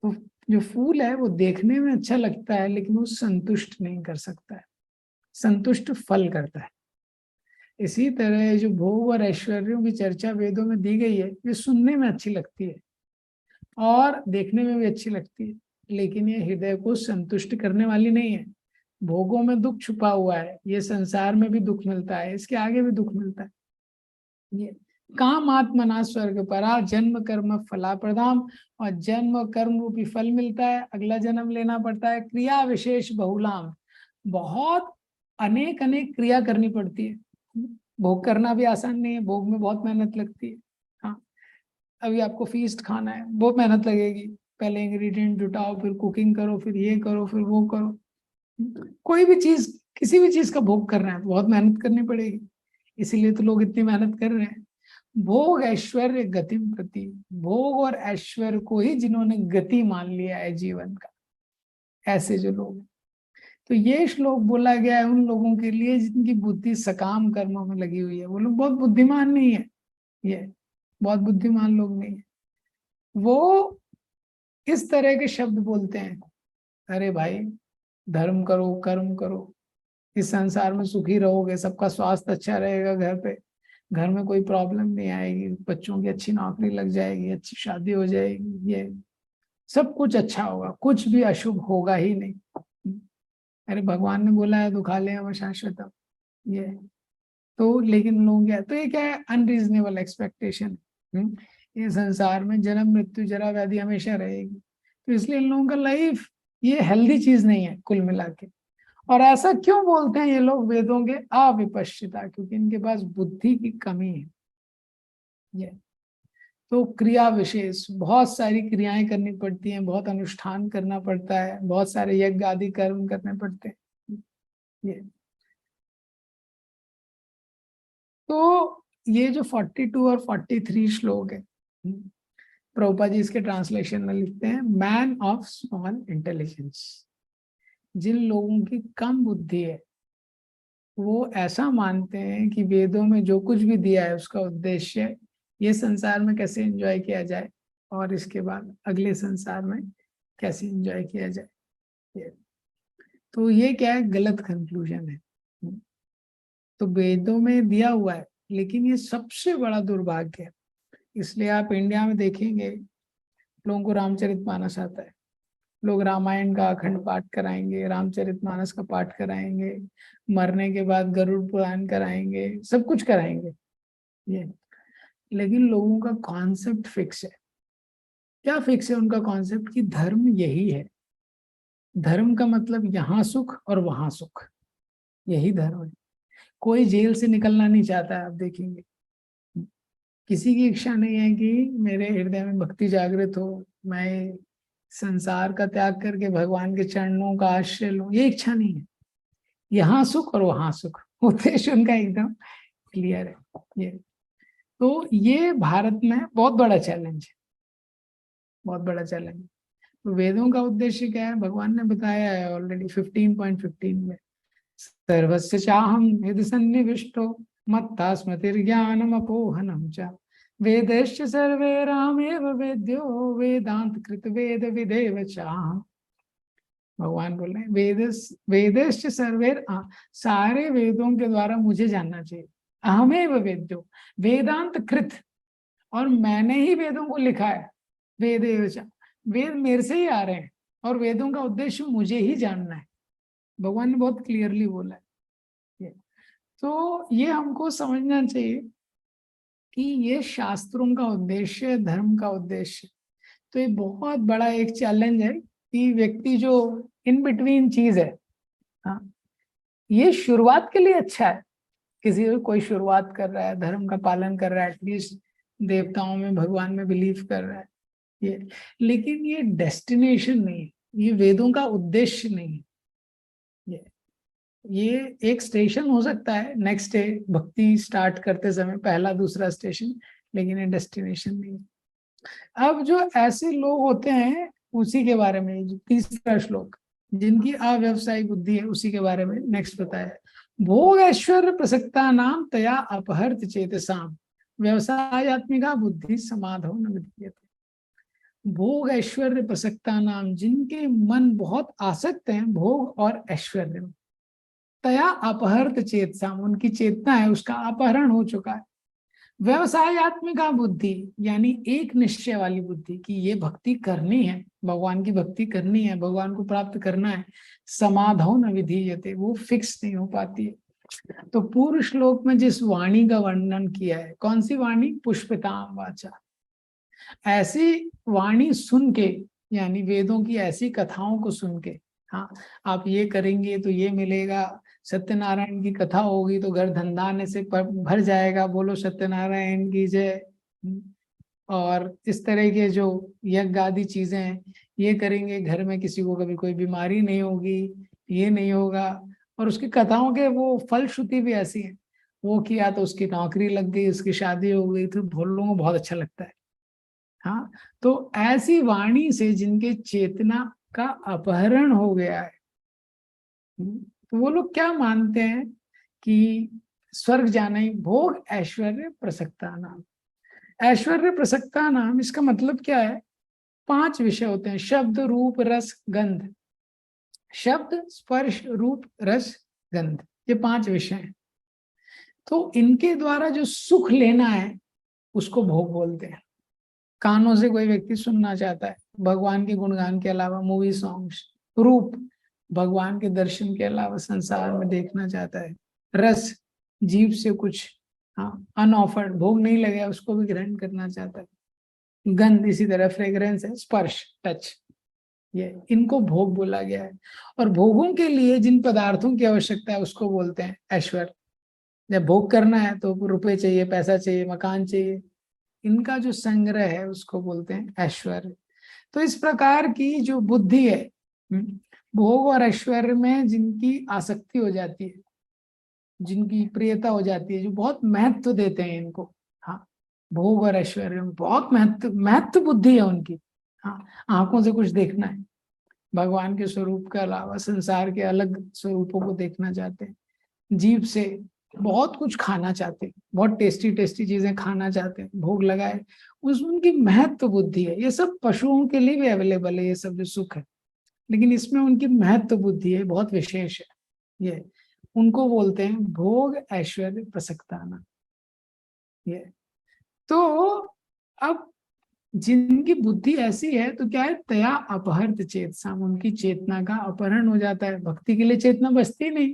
तो जो फूल है वो देखने में अच्छा लगता है, लेकिन वो संतुष्ट नहीं कर सकता है, संतुष्ट फल करता है। इसी तरह जो भोग और ऐश्वर्यों की चर्चा वेदों में दी गई है, ये सुनने में अच्छी लगती है और देखने में भी अच्छी लगती है, लेकिन ये हृदय को संतुष्ट करने वाली नहीं है। भोगों में दुख छुपा हुआ है, ये संसार में भी दुख मिलता है, इसके आगे भी दुख मिलता है। ये काम आत्मना स्वर्ग परा जन्म कर्म फला प्रदाम, और जन्म कर्म रूपी फल मिलता है, अगला जन्म लेना पड़ता है। क्रिया विशेष बहुलाम, बहुत अनेक अनेक क्रिया करनी पड़ती है। भोग करना भी आसान नहीं है, भोग में बहुत मेहनत लगती है। हाँ, अभी आपको फीस्ट खाना है, बहुत मेहनत लगेगी। पहले इंग्रेडिएंट जुटाओ, फिर कुकिंग करो, फिर ये करो, फिर वो करो। कोई भी चीज, किसी भी चीज का भोग करना है तो बहुत मेहनत करनी पड़ेगी। इसीलिए तो लोग इतनी मेहनत कर रहे हैं। भोग ऐश्वर्य गति प्रति, भोग और ऐश्वर्य को ही जिन्होंने गति मान लिया है जीवन का, ऐसे जो लोग हैं। तो ये श्लोक बोला गया है उन लोगों के लिए जिनकी बुद्धि सकाम कर्मों में लगी हुई है। वो लोग बहुत बुद्धिमान नहीं है, ये बहुत बुद्धिमान लोग नहीं है। वो इस तरह के शब्द बोलते हैं, अरे भाई धर्म करो, कर्म करो, इस संसार में सुखी रहोगे, सबका स्वास्थ्य अच्छा रहेगा, घर पे, घर में कोई प्रॉब्लम नहीं आएगी, बच्चों की अच्छी नौकरी लग जाएगी, अच्छी शादी हो जाएगी, ये सब कुछ अच्छा होगा, कुछ भी अशुभ होगा ही नहीं। अरे भगवान ने बोला है दुखा ले वो शाश्वत, ये तो, लेकिन लोग क्या, तो ये क्या है? Unreasonable expectation. ये संसार में जन्म मृत्यु जरा व्याधि हमेशा रहेगी, तो इसलिए इन लोगों का लाइफ ये हेल्दी चीज नहीं है कुल मिला के। और ऐसा क्यों बोलते हैं ये लोग वेदों के अविपश्चिता? क्योंकि इनके पास बुद्धि की कमी है। ये तो क्रिया विशेष, बहुत सारी क्रियाएं करनी पड़ती हैं, बहुत अनुष्ठान करना पड़ता है, बहुत सारे यज्ञ आदि कर्म करने पड़ते हैं। ये तो ये जो 42 और 43 श्लोक है, प्रभुपाद जी इसके ट्रांसलेशन में लिखते हैं, मैन ऑफ स्मॉल इंटेलिजेंस, जिन लोगों की कम बुद्धि है वो ऐसा मानते हैं कि वेदों में जो कुछ भी दिया है उसका उद्देश्य ये संसार में कैसे एंजॉय किया जाए और इसके बाद अगले संसार में कैसे एंजॉय किया जाए। तो ये क्या है, गलत कंक्लूजन है। तो वेदों में दिया हुआ है, लेकिन ये सबसे बड़ा दुर्भाग्य है। इसलिए आप इंडिया में देखेंगे लोगों को रामचरितमानस आता है, लोग रामायण का अखंड पाठ कराएंगे, रामचरितमानस का पाठ कराएंगे, मरने के बाद गरुड़ पुराण कराएंगे, सब कुछ कराएंगे ये। लेकिन लोगों का कॉन्सेप्ट फिक्स है। क्या फिक्स है उनका कॉन्सेप्ट? कि धर्म यही है, धर्म का मतलब यहाँ सुख और वहां सुख, यही धर्म है। कोई जेल से निकलना नहीं चाहता है, आप देखेंगे किसी की इच्छा नहीं है कि मेरे हृदय में भक्ति जागृत हो, मैं संसार का त्याग करके भगवान के चरणों का आश्रय लूं, ये इच्छा नहीं है। यहाँ सुख और वहां सुख, उद्देश्य उनका एकदम क्लियर है। ये तो ये भारत में बहुत बड़ा चैलेंज है, बहुत बड़ा चैलेंज। तो वेदों का उद्देश्य क्या है, भगवान ने बताया है ऑलरेडी 15.15 में, सर्वस्य चाहम हृदय सन्निविष्टो मत्ता स्मृतिर्ज्ञानम अपोहनम च वेदैश्च सर्वे रामेव वेद्यो वेदांत कृत वेद विदेव चाहम। भगवान बोल रहे हैं वेदैश्च सर्वे, सारे वेदों के द्वारा मुझे जानना चाहिए। अहमेव वेद्यो वेदांत कृत, और मैंने ही वेदों को लिखा है। वेदेव च, वेद मेरे से ही आ रहे हैं और वेदों का उद्देश्य मुझे ही जानना है। भगवान ने बहुत क्लियरली बोला है। तो ये हमको समझना चाहिए कि ये शास्त्रों का उद्देश्य, धर्म का उद्देश्य। तो ये बहुत बड़ा एक चैलेंज है कि व्यक्ति जो इन बिटवीन चीज है, हाँ, ये शुरुआत के लिए अच्छा है। किसी कोई शुरुआत कर रहा है, धर्म का पालन कर रहा है, एटलीस्ट देवताओं में भगवान में बिलीव कर रहा है ये, लेकिन ये डेस्टिनेशन नहीं है, ये वेदों का उद्देश्य नहीं है। ये एक स्टेशन हो सकता है नेक्स्ट डे भक्ति स्टार्ट करते समय, पहला दूसरा स्टेशन, लेकिन ये डेस्टिनेशन नहीं है। अब जो ऐसे लोग होते हैं उसी के बारे में जो तीसरा श्लोक, जिनकी अव्यवसायिक बुद्धि है, उसी के बारे में नेक्स्ट बताया। भोग ऐश्वर्य प्रसक्ता नाम तया अपहर्त चेतसाम व्यवसायत्मिका बुद्धि समाधो न विद्यते। भोग ऐश्वर्य प्रसक्ता नाम, जिनके मन बहुत आसक्त हैं भोग और ऐश्वर्य में, तया अपहर्त चेतसा, उनकी चेतना है उसका अपहरण हो चुका है। व्यवसायत्मिका बुद्धि यानी एक निश्चय वाली बुद्धि कि ये भक्ति करनी है, भगवान की भक्ति करनी है, भगवान को प्राप्त करना है। समाधौ न विधीयते, वो फिक्स नहीं हो पाती है। तो पूर्व श्लोक में जिस वाणी का वर्णन किया है, कौन सी वाणी? पुष्पिताम वाचा। ऐसी वाणी सुन के, यानी वेदों की ऐसी कथाओं को सुन के, हाँ आप ये करेंगे तो ये मिलेगा, सत्यनारायण की कथा होगी तो घर धंधाने से भर जाएगा, बोलो सत्यनारायण की जय। और इस तरह के जो यज्ञ आदि चीजें हैं, ये करेंगे घर में किसी को कभी कोई बीमारी नहीं होगी, ये नहीं होगा। और उसकी कथाओं के वो फलश्रुति भी ऐसी है, वो किया तो उसकी नौकरी लग गई, उसकी शादी हो गई, तो लोगों को बहुत अच्छा लगता है। हाँ, तो ऐसी वाणी से जिनके चेतना का अपहरण हो गया है, तो वो लोग क्या मानते हैं कि स्वर्ग जाना ही। भोग ऐश्वर्य प्रसक्ता नाम, ऐश्वर्य प्रसक्ता नाम, इसका मतलब क्या है? 5 विषय होते हैं, शब्द रूप रस गंध। शब्द स्पर्श रूप रस गंध, ये 5 विषय हैं। तो इनके द्वारा जो सुख लेना है उसको भोग बोलते हैं। कानों से कोई व्यक्ति सुनना चाहता है भगवान के गुणगान के अलावा मूवी सॉन्ग्स। रूप, भगवान के दर्शन के अलावा संसार में देखना चाहता है। रस, जीभ से कुछ अनऑफर्ड भोग नहीं लगे उसको भी ग्रहण करना चाहता है। गंध, इसी तरह फ्रेग्रेंस है, स्पर्श टच, ये इनको भोग बोला गया है। और भोगों के लिए जिन पदार्थों की आवश्यकता है उसको बोलते हैं ऐश्वर्य। जब भोग करना है तो रुपए चाहिए, पैसा चाहिए, मकान चाहिए, इनका जो संग्रह है उसको बोलते हैं ऐश्वर्य। तो इस प्रकार की जो बुद्धि है, भोग और ऐश्वर्य में जिनकी आसक्ति हो जाती है, जिनकी प्रियता हो जाती है, जो बहुत महत्व देते हैं इनको, हाँ, भोग और ऐश्वर्य में बहुत महत्व महत्व बुद्धि है उनकी। हाँ, आंखों से कुछ देखना है, भगवान के स्वरूप के अलावा संसार के अलग स्वरूपों को देखना चाहते हैं, जीभ से बहुत कुछ खाना चाहते हैं, बहुत टेस्टी टेस्टी चीजें खाना चाहते हैं, भोग लगाए, उसमें उनकी महत्व बुद्धि है। ये सब पशुओं के लिए भी अवेलेबल है, ये सब जो सुख है, लेकिन इसमें उनकी महत्व बुद्धि है, बहुत विशेष है। ये उनको बोलते हैं भोग ऐश्वर्य प्रसक्ताना। ये तो अब जिनकी बुद्धि ऐसी है तो क्या है, तया अपहर्त चेतसाम, उनकी चेतना का अपहरण हो जाता है, भक्ति के लिए चेतना बचती नहीं।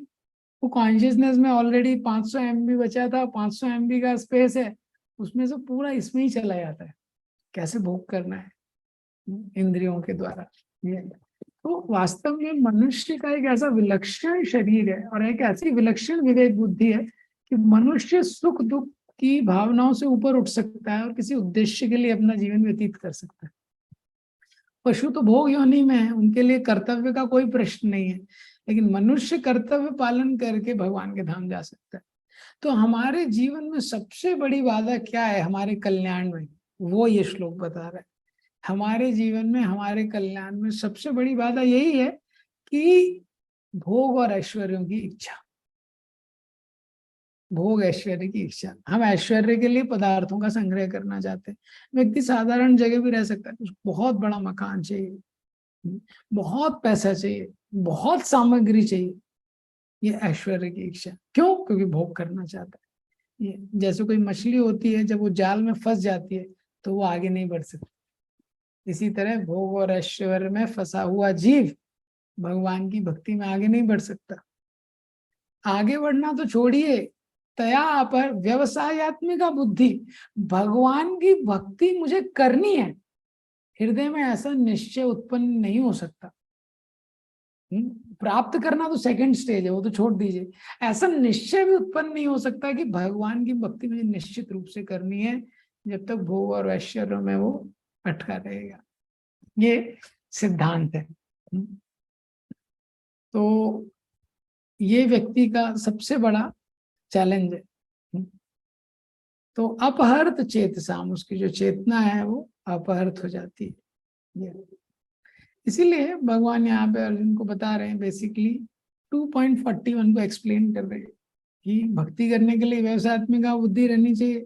वो कॉन्शियसनेस में ऑलरेडी 500 MB बचा था, 500 MB का स्पेस है, उसमें से पूरा इसमें ही चला जाता है, कैसे भोग करना है इंद्रियों के द्वारा। ये तो वास्तव में मनुष्य का एक ऐसा विलक्षण शरीर है और एक ऐसी विलक्षण विवेक बुद्धि है कि मनुष्य सुख दुख की भावनाओं से ऊपर उठ सकता है और किसी उद्देश्य के लिए अपना जीवन व्यतीत कर सकता है। पशु तो भोग योनि में है, उनके लिए कर्तव्य का कोई प्रश्न नहीं है, लेकिन मनुष्य कर्तव्य पालन करके भगवान के धाम जा सकता है। तो हमारे जीवन में सबसे बड़ी बाधा क्या है हमारे कल्याण में, वो ये श्लोक बता रहा है। हमारे जीवन में, हमारे कल्याण में सबसे बड़ी बाधा यही है कि भोग और ऐश्वर्यों की इच्छा, भोग ऐश्वर्य की इच्छा। हम ऐश्वर्य के लिए पदार्थों का संग्रह करना चाहते हैं। व्यक्ति साधारण जगह भी रह सकता है, उसको बहुत बड़ा मकान चाहिए, बहुत पैसा चाहिए, बहुत सामग्री चाहिए, ये ऐश्वर्य की इच्छा। क्यों? क्योंकि भोग करना चाहता है। ये जैसे कोई मछली होती है, जब वो जाल में फंस जाती है तो वो आगे नहीं बढ़ सकती। इसी तरह भोग और ऐश्वर्य में फंसा हुआ जीव भगवान की भक्ति में आगे नहीं बढ़ सकता। आगे बढ़ना तो छोड़िए, तया पर व्यवसायत्मिका बुद्धि, भगवान की भक्ति मुझे करनी है, हृदय में ऐसा निश्चय उत्पन्न नहीं हो सकता। प्राप्त करना तो सेकंड स्टेज है, वो तो छोड़ दीजिए। ऐसा निश्चय भी उत्पन्न नहीं हो सकता कि भगवान की भक्ति मुझे निश्चित रूप से करनी है, जब तक भोग और ऐश्वर्य में वो अटका रहेगा। ये सिद्धांत है। तो ये व्यक्ति का सबसे बड़ा चैलेंज है। तो अपहर्त चेतसाम, उसकी जो चेतना है वो अपहर्त हो जाती है। इसीलिए भगवान यहाँ पे अर्जुन को बता रहे हैं, बेसिकली 2.41 को एक्सप्लेन कर रहे हैं कि भक्ति करने के लिए व्यवसायत्मिक बुद्धि रहनी चाहिए।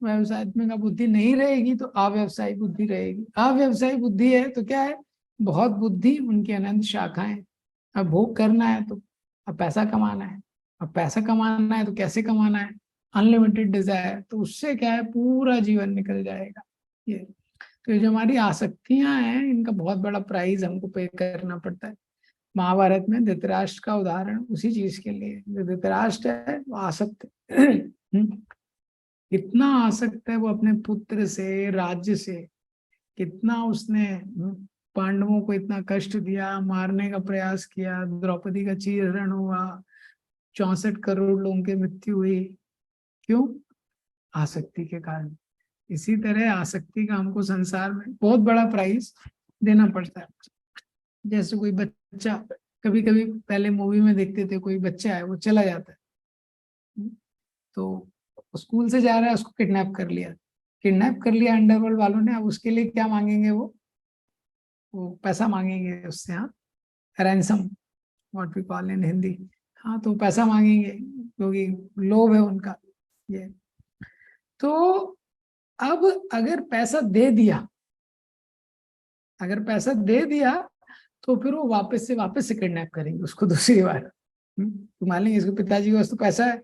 व्यवसायत्मिक बुद्धि नहीं रहेगी तो अव्यवसायिक बुद्धि रहेगी। अव्यवसायिक बुद्धि है तो क्या है, बहुत बुद्धि, उनकी अनंत शाखाएं। अब भोग करना है तो अब पैसा कमाना है, अब पैसा कमाना है तो कैसे कमाना है, अनलिमिटेड डिजायर, तो उससे क्या है पूरा जीवन निकल जाएगा। ये तो ये जो हमारी आसक्तियां हैं, इनका बहुत बड़ा प्राइस हमको पे करना पड़ता है। महाभारत में धृतराष्ट्र का उदाहरण उसी चीज के लिए, जो धृतराष्ट्र है वो आसक्त है। कितना आसक्त है वो अपने पुत्र से, राज्य से, कितना उसने पांडवों को इतना कष्ट दिया, मारने का प्रयास किया, द्रौपदी का चीरहरण हुआ, 64 करोड़ लोगों की मृत्यु हुई। क्यों? आसक्ति के कारण। इसी तरह आसक्ति का हमको संसार में बहुत बड़ा प्राइस देना पड़ता है। जैसे कोई बच्चा, कभी कभी पहले मूवी में देखते थे, कोई बच्चा है वो चला जाता है, तो स्कूल से जा रहा है, उसको किडनैप कर लिया अंडरवर्ल्ड वालों ने। अब उसके लिए क्या मांगेंगे, वो पैसा मांगेंगे उससे। हाँ, ransom, what we call in Hindi. हाँ, तो पैसा मांगेंगे क्योंकि लोभ है उनका। ये तो अब अगर पैसा दे दिया, तो फिर वो वापस से किडनैप करेंगे उसको दूसरी बार। तो मान लेंगे इसके पिताजी के पास तो पैसा है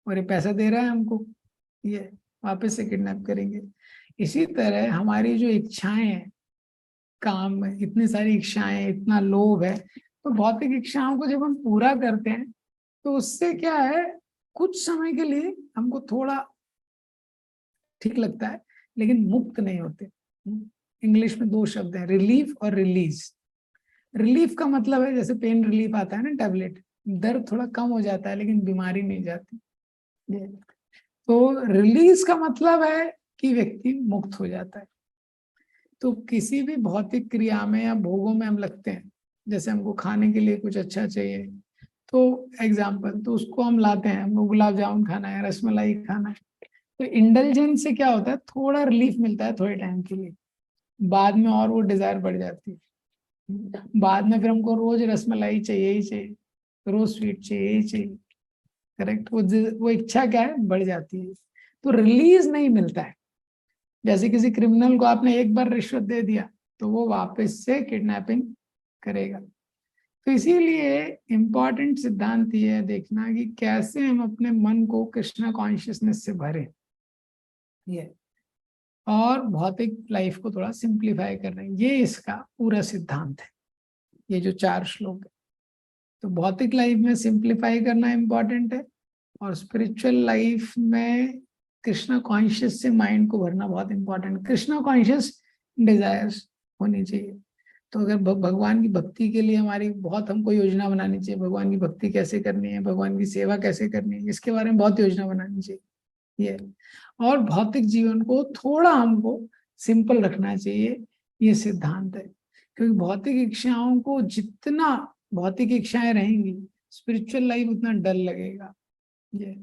और ये पैसा दे रहा है हमको, ये वापस से किडनैप करेंगे। इसी तरह हमारी जो इच्छाएं हैं, काम में इतनी सारी इच्छाएं, इतना लोभ है, तो भौतिक इच्छाओं को जब हम पूरा करते हैं तो उससे क्या है, कुछ समय के लिए हमको थोड़ा ठीक लगता है, लेकिन मुक्त नहीं होते। इंग्लिश में 2 शब्द हैं, रिलीफ और रिलीज। रिलीफ का मतलब है जैसे पेन रिलीफ आता है ना, टैबलेट, दर्द थोड़ा कम हो जाता है लेकिन बीमारी नहीं जाती। तो रिलीज का मतलब है कि व्यक्ति मुक्त हो जाता है। तो किसी भी भौतिक क्रिया में या भोगों में हम लगते हैं, जैसे हमको खाने के लिए कुछ अच्छा चाहिए, तो एग्जाम्पल, तो उसको हम लाते हैं, हमको गुलाब जामुन खाना है, रसमलाई खाना है, तो इंडल्जेंस से क्या होता है, थोड़ा रिलीफ मिलता है थोड़े टाइम के लिए, बाद में और वो डिजायर बढ़ जाती है। बाद में फिर हमको रोज रसमलाई चाहिए ही चाहिए, रोज स्वीट चाहिए ही चाहिए। करेक्ट, वो इच्छा क्या है, बढ़ जाती है, तो रिलीज नहीं मिलता है। जैसे किसी क्रिमिनल को आपने एक बार रिश्वत दे दिया तो वो वापस से किडनैपिंग करेगा। तो इसीलिए इम्पोर्टेंट सिद्धांत ये है देखना कि कैसे हम अपने मन को कृष्णा कॉन्शियसनेस से भरें, ये और भौतिक लाइफ को थोड़ा सिंप्लीफाई कर रहे हैं, ये इसका पूरा सिद्धांत है, ये जो 4 श्लोक है। तो भौतिक लाइफ में सिंप्लीफाई करना इम्पोर्टेंट है, और स्पिरिचुअल लाइफ में कृष्णा कॉन्शियस से माइंड को भरना बहुत इंपॉर्टेंट। कृष्णा कॉन्शियस डिजायर्स होनी चाहिए। तो अगर भगवान की भक्ति के लिए हमारी बहुत हमको योजना बनानी चाहिए, भगवान की भक्ति कैसे करनी है, भगवान की सेवा कैसे करनी है, इसके बारे में बहुत योजना बनानी चाहिए ये। और भौतिक जीवन को थोड़ा हमको सिंपल रखना चाहिए, ये सिद्धांत है। क्योंकि भौतिक इच्छाओं को जितना भौतिक इच्छाएं रहेंगी, स्पिरिचुअल लाइफ उतना डल लगेगा। ये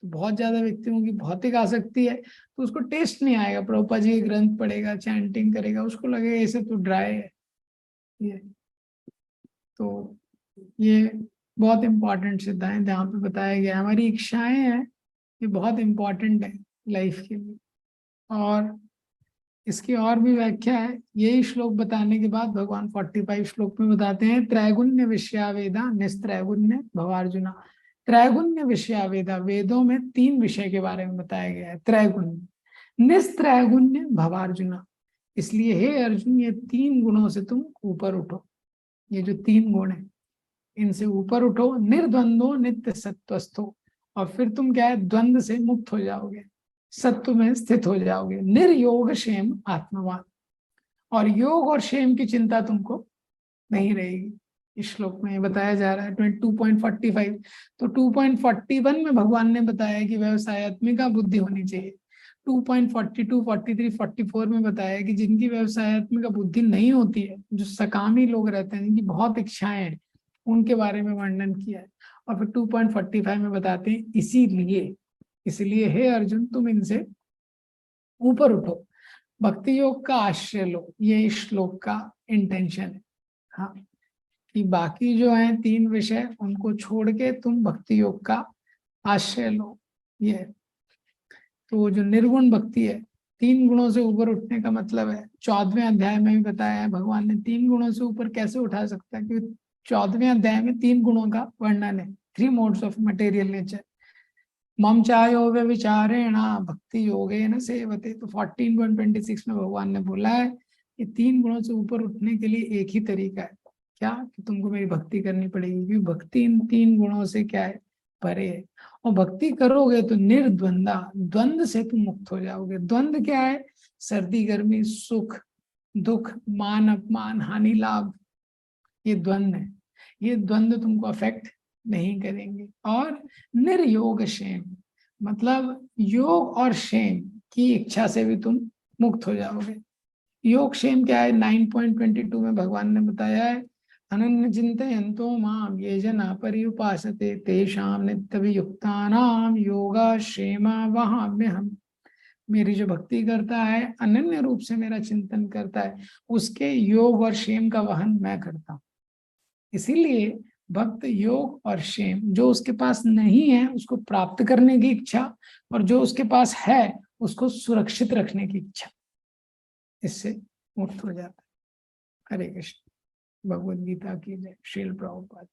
बहुत ज्यादा व्यक्तियों की भौतिक आसक्ति है तो उसको टेस्ट नहीं आएगा, प्रभुपाद जी के ग्रंथ पढ़ेगा, चैंटिंग करेगा, उसको लगेगा ऐसे तो ड्राई है ये। तो ये बहुत इंपॉर्टेंट सिद्धांत है, जहाँ पे बताया गया हमारी इच्छाएं हैं, ये बहुत इंपॉर्टेंट है लाइफ के लिए। और इसकी और भी व्याख्या है, यही श्लोक बताने के बाद भगवान 45 श्लोक में बताते हैं, त्रैगुण्य विषयावेदा निस्त्रैगुण्य भवार्जुना। त्रैगुण्य विषयावेदा, वेदों में 3 विषय के बारे में बताया गया है, त्रैगुण्य निस्त्रैगुण्य भवार्जुना। इसलिए हे अर्जुन, ये 3 गुणों से तुम ऊपर उठो। ये जो 3 गुण है इनसे ऊपर उठो, निर्द्वंदो नित्य सत्वस्थो, और फिर तुम क्या है, द्वंद से मुक्त हो जाओगे, सत्व में स्थित हो जाओगे। निर्योग क्षेम आत्मवान, और योग और क्षेम की चिंता तुमको नहीं रहेगी। इस श्लोक में बताया जा रहा है 2.45। तो 2.41 में भगवान ने बताया कि व्यवसायत्मिका बुद्धि होनी चाहिए। 2.42, 43, 44 में बताया कि जिनकी व्यवसायत्मिका बुद्धि नहीं होती है, जो सकामी लोग रहते हैं, जिनकी बहुत इच्छाएं हैं, उनके बारे में वर्णन किया है। और फिर 2.45 में बताते हैं, इसलिए हे अर्जुन, तुम इनसे ऊपर उठो, भक्ति योग का आश्रय लो। ये इस श्लोक का इंटेंशन है, हाँ, कि बाकी जो है 3 विषय उनको छोड़ के तुम भक्ति योग का आश्रय लो। ये तो जो निर्गुण भक्ति है, 3 गुणों से ऊपर उठने का मतलब है, 14वें अध्याय में भी बताया है भगवान ने 3 गुणों से ऊपर कैसे उठा सकता है, क्योंकि 14वें अध्याय में 3 गुणों का वर्णन है, 3 मोड्स ऑफ मटेरियल नेचर। मम चायो व्यभिचारेण भक्ति योगेन सेवते। तो 14.26 में भगवान ने बोला है कि 3 गुणों से ऊपर उठने के लिए एक ही तरीका है, क्या, कि तुमको मेरी भक्ति करनी पड़ेगी, क्योंकि भक्ति इन 3 गुणों से क्या है, परे है। और भक्ति करोगे तो निर्द्वंदा, द्वंद से तुम मुक्त हो जाओगे। द्वंद क्या है, सर्दी गर्मी, सुख दुख, मान अपमान, हानि लाभ, ये द्वंद है। ये द्वंद तुमको अफेक्ट नहीं करेंगे। और निर्योग क्षेम, मतलब योग और क्षेम की इच्छा से भी तुम मुक्त हो जाओगे। योग क्षेम क्या है, 9.22 में भगवान ने बताया है, अनन्य चिंतयन्तो माम ये जना पर्युपासते तेषां नित्यभियुक्तानां योगा क्षेमा वहाम्यहम्। मेरी जो भक्ति करता है, अनन्य रूप से मेरा चिंतन करता है, उसके योग और क्षेम का वहन मैं करता हूँ। इसीलिए भक्त योग और क्षेम, जो उसके पास नहीं है उसको प्राप्त करने की इच्छा, और जो उसके पास है उसको सुरक्षित रखने की इच्छा, इससे मुक्त हो जाता है। हरे कृष्ण। भगवद गीता की जय। श्रील प्रभुपाद।